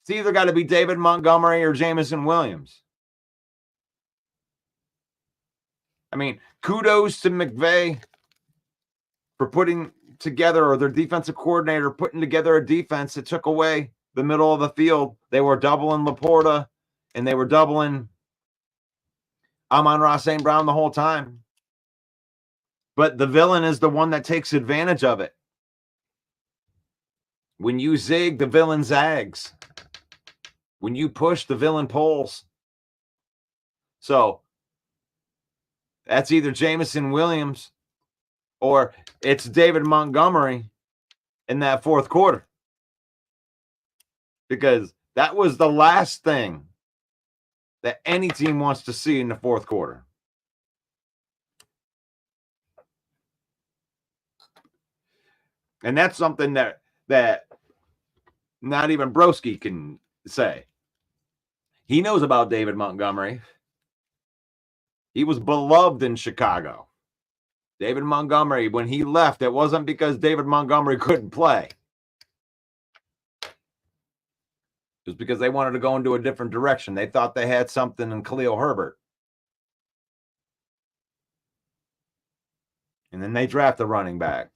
It's either got to be David Montgomery or Jameson Williams. I mean, kudos to McVay for putting together, or their defensive coordinator putting together a defense that took away the middle of the field. They were doubling Laporta, and they were doubling Amon-Ra St. Brown the whole time. But the villain is the one that takes advantage of it. When you zig, the villain zags. When you push, the villain pulls. So that's either Jameson Williams or it's David Montgomery in that fourth quarter. Because that was the last thing that any team wants to see in the fourth quarter. And that's something that not even Broski can say. He knows about David Montgomery. He was beloved in Chicago. David Montgomery, when he left, it wasn't because David Montgomery couldn't play. It was because they wanted to go into a different direction. They thought they had something in Khalil Herbert. And then they draft the running back.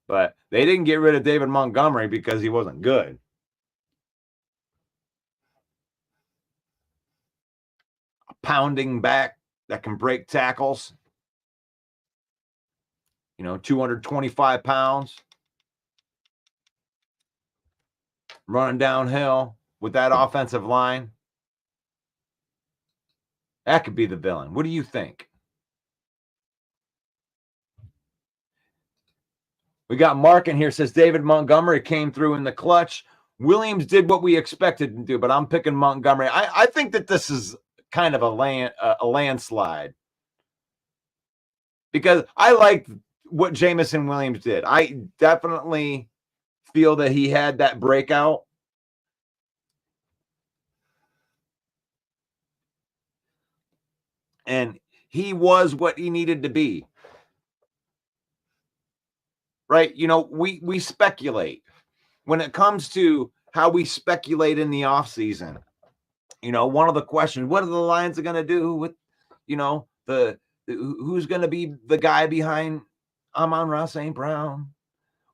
But they didn't get rid of David Montgomery because he wasn't good. A pounding back that can break tackles. 225 pounds. Running downhill with that offensive line. That could be the villain. What do you think? We got Mark in here, says David Montgomery came through in the clutch. Williams did what we expected to do, but I'm picking Montgomery. I think that this is kind of a landslide. Because I like what Jameson Williams did. I definitely feel that he had that breakout. And he was what he needed to be. Right? We speculate. When it comes to how we speculate in the offseason, one of the questions, what are the Lions going to do with, who's going to be the guy behind Amon-Ra St. Brown?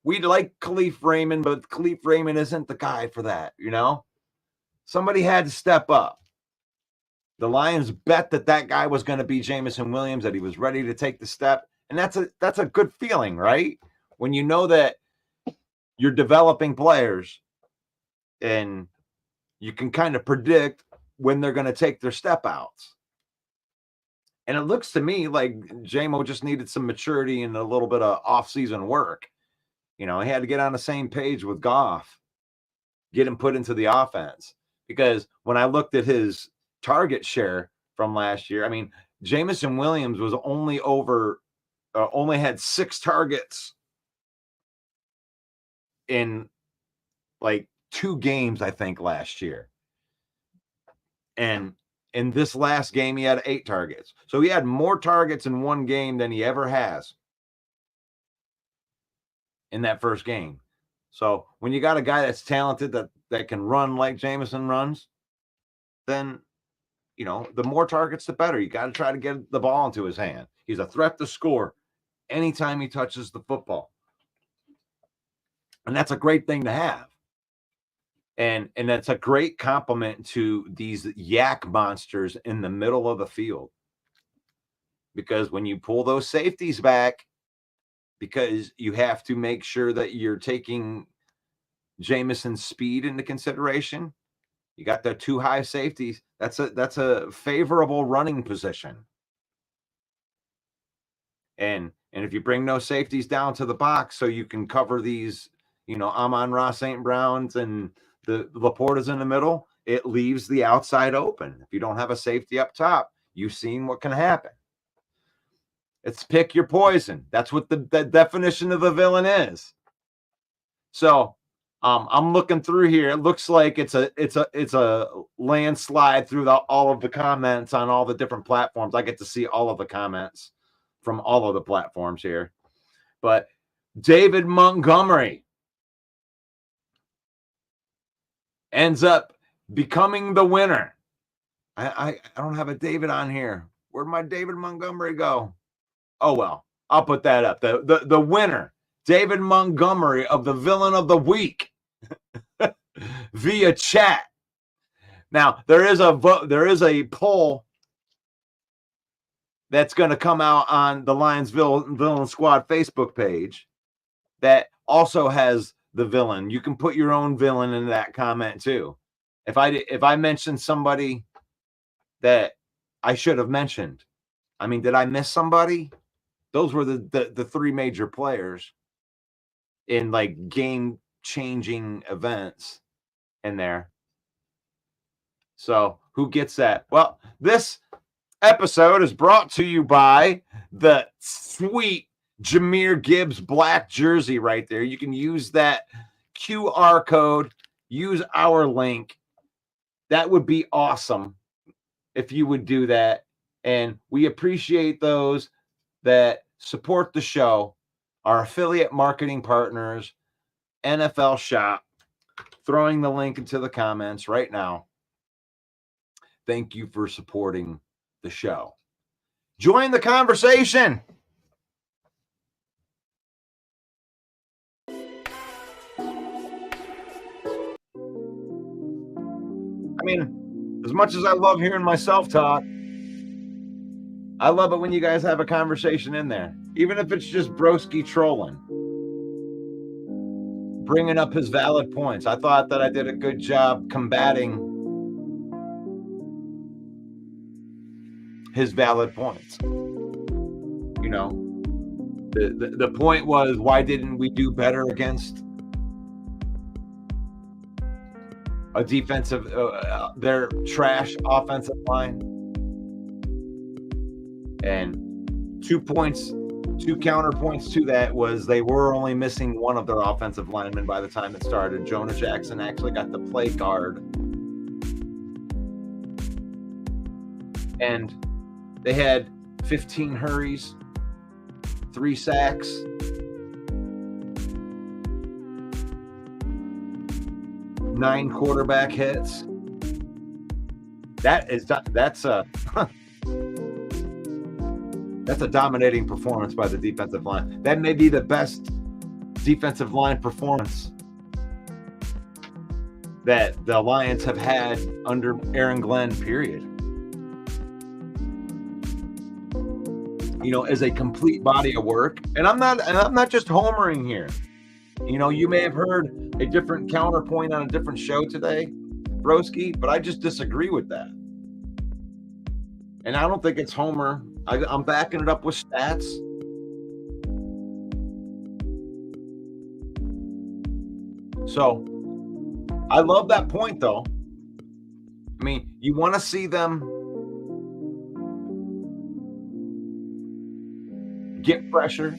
We'd like Khalif Raymond, but Khalif Raymond isn't the guy for that, Somebody had to step up. The Lions bet that guy was going to be Jameson Williams, that he was ready to take the step. And that's a good feeling, right? When you know that you're developing players and you can kind of predict when they're going to take their step outs. And it looks to me like JMO just needed some maturity and a little bit of off-season work. He had to get on the same page with Goff. get him put into the offense. Because when I looked at his target share from last year, I mean, Jameson Williams was only had 6 targets in like 2 games, I think, last year. And in this last game, he had 8 targets. So he had more targets in one game than he ever has in that first game. So when you got a guy that's talented that can run like Jameson runs, then, you know, the more targets, the better. You got to try to get the ball into his hand. He's a threat to score anytime he touches the football. And that's a great thing to have. And that's a great compliment to these yak monsters in the middle of the field. Because when you pull those safeties back, because you have to make sure that you're taking Jameson's speed into consideration, you got the 2 high safeties. That's a favorable running position. And if you bring those safeties down to the box so you can cover these, you know, Amon-Ra St. Browns and the Laporta's in the middle, it leaves the outside open. If you don't have a safety up top, you've seen what can happen. It's pick your poison. That's what the definition of a villain is. So I'm looking through here. It looks like it's a landslide through all of the comments on all the different platforms. I get to see all of the comments from all of the platforms here. But David Montgomery ends up becoming the winner. I don't have a David on here. Where'd my David Montgomery go? Oh, well, I'll put that up. The winner, David Montgomery of the Villain of the Week via chat. Now, there is a poll that's going to come out on the Lionsville Villain Squad Facebook page that also has the villain. You can put your own villain in that comment too. If I mentioned somebody that I should have mentioned, I mean, did I miss somebody? Those were the 3 major players in like game changing events in there. So who gets that? Well, this episode is brought to you by the sweet Jahmyr Gibbs black jersey right there. You can use that QR code, use our link. That would be awesome if you would do that. And we appreciate those that support the show, our affiliate marketing partners, NFL Shop, throwing the link into the comments right now. Thank you for supporting the show. Join the conversation. I mean, as much as I love hearing myself talk, I love it when you guys have a conversation in there, even if it's just Broski trolling, bringing up his valid points. I thought that I did a good job combating his valid points. You know, the point was, why didn't we do better against a defensive, their trash offensive line? And 2 counterpoints to that was they were only missing one of their offensive linemen by the time it started. Jonah Jackson actually got to play guard. And they had 15 hurries, 3 sacks, nine quarterback hits. That's a dominating performance by the defensive line. That may be the best defensive line performance that the Lions have had under Aaron Glenn, period. You know, as a complete body of work. And I'm not just homering here. You know, you may have heard a different counterpoint on a different show today, Broski, but I just disagree with that. And I don't think it's homer. I'm backing it up with stats. So I love that point, though. I mean, you want to see them get pressure.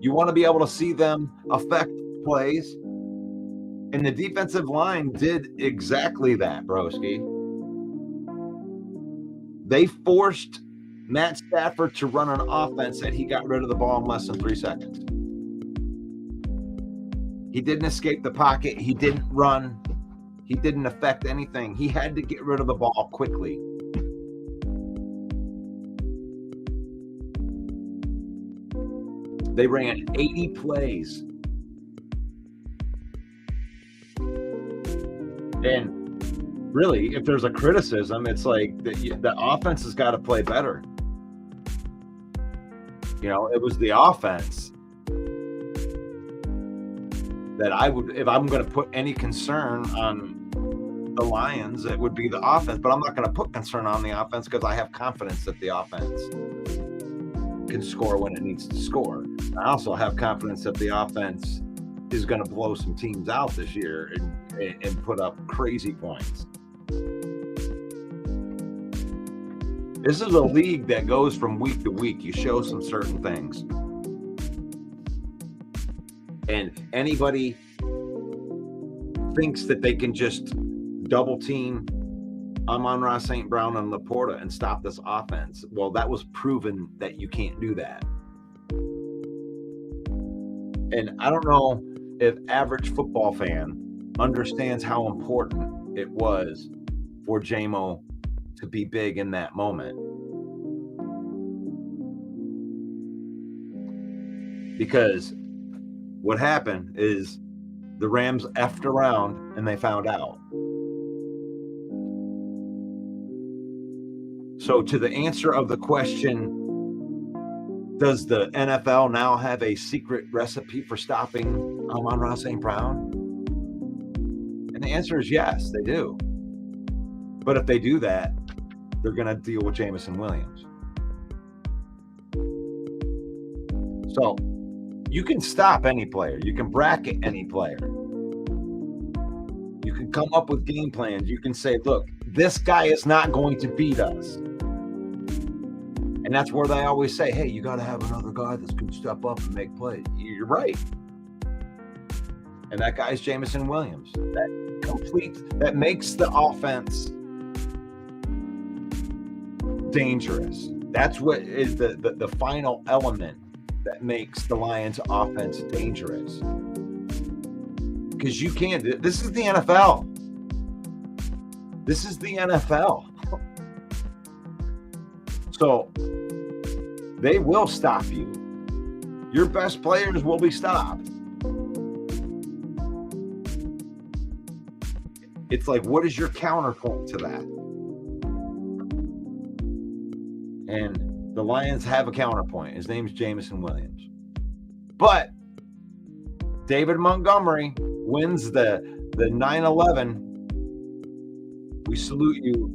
You want to be able to see them affect plays. And the defensive line did exactly that, broski. They forced Matt Stafford to run an offense that he got rid of the ball in less than 3 seconds. He didn't escape the pocket. He didn't run. He didn't affect anything. He had to get rid of the ball quickly. They ran 80 plays. And really, if there's a criticism, it's like the offense has got to play better. You know, it was the offense that I would, if I'm going to put any concern on the Lions, it would be the offense. But I'm not going to put concern on the offense because I have confidence that the offense can score when it needs to score. I also have confidence that the offense is going to blow some teams out this year and put up crazy points. This is a league that goes from week to week. You show some certain things. And anybody thinks that they can just double team Amon-Ra St. Brown and Laporta and stop this offense. Well, that was proven that you can't do that. And I don't know if average football fan understands how important it was for JMO to be big in that moment. Because what happened is the Rams effed around and they found out. So to the answer of the question, does the NFL now have a secret recipe for stopping Amon-Ra St. Brown? And the answer is yes, they do. But if they do that, they're going to deal with Jameson Williams. So you can stop any player. You can bracket any player. You can come up with game plans. You can say, look, this guy is not going to beat us. And that's where they always say, hey, you got to have another guy that's going to step up and make plays. You're right. And that guy's Jameson Williams. That makes the offense dangerous. That's what is the final element that makes the Lions offense dangerous. Because you can't, this is the NFL. This is the NFL. So they will stop you. Your best players will be stopped. It's like, what is your counterpoint to that? And the Lions have a counterpoint. His name's Jameson Williams. But David Montgomery wins the 9/11. We salute you.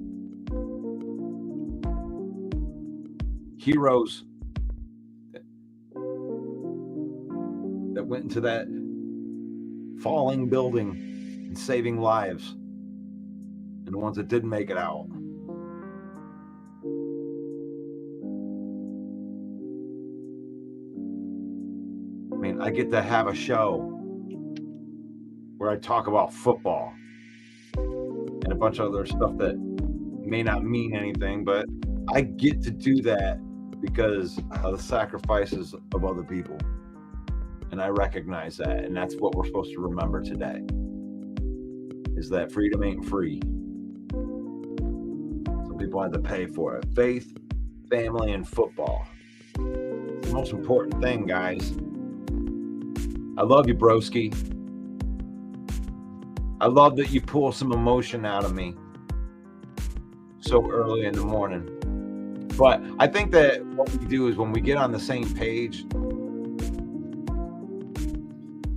Heroes that went into that falling building and saving lives, and the ones that didn't make it out. I mean, I get to have a show where I talk about football and a bunch of other stuff that may not mean anything, but I get to do that because of the sacrifices of other people. And I recognize that. And that's what we're supposed to remember today, is that freedom ain't free. Some people had to pay for it. Faith, family, and football. It's the most important thing, guys. I love you, broski. I love that you pull some emotion out of me so early in the morning. But I think that what we do is when we get on the same page,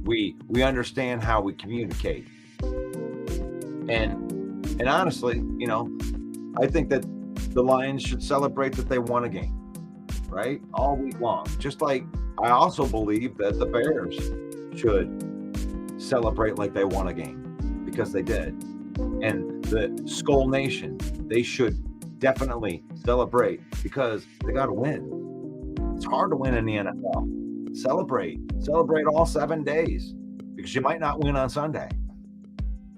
we understand how we communicate. And honestly, you know, I think that the Lions should celebrate that they won a game, right? All week long. Just like I also believe that the Bears should celebrate like they won a game, because they did. And the Skull Nation, they should definitely celebrate because they got to win. It's hard to win in the NFL. Celebrate all 7 days, because you might not win on Sunday.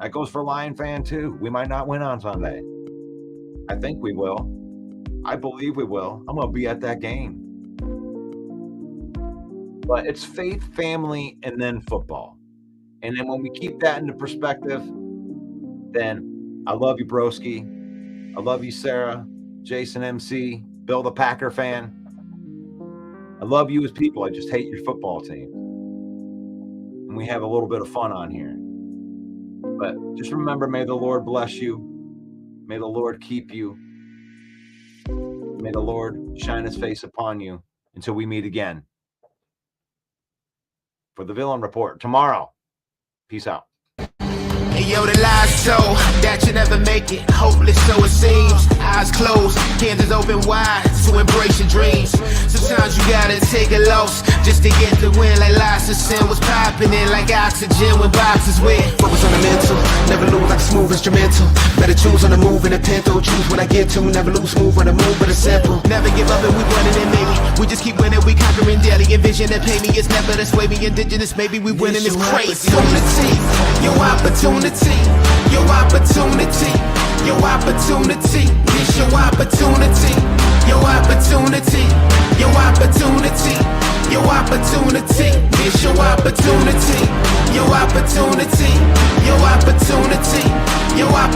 That goes for Lion fan too. We might not win on Sunday. I think we will. I believe we will. I'm going to be at that game. But it's faith, family, and then football. And then when we keep that into perspective, then I love you, broski. I love you, Sarah, Jason MC, Bill the Packer fan. I love you as people. I just hate your football team. And we have a little bit of fun on here. But just remember, may the Lord bless you. May the Lord keep you. May the Lord shine his face upon you until we meet again for the Villain Report tomorrow. Peace out. Hey yo, the lies so that you never make it. Hopeless, so it seems. Eyes closed, hands open wide to embrace your dreams. Sometimes you gotta take a loss just to get the win. Like lots of sin was popping in like oxygen when boxes wet. Focus on the mental, never lose like a smooth instrumental. Better choose on the move in a pinto. Choose what I get to, never lose smooth on the move, but it's simple. Never give up and we running it, maybe. We just keep winning, we conquering daily. Envision and pay me, it's never this way. We indigenous, maybe we winning, it's crazy. Your opportunity, your opportunity, your opportunity, it's your opportunity, your opportunity, your opportunity, your opportunity, it's your opportunity, your opportunity, your opportunity, your opportunity.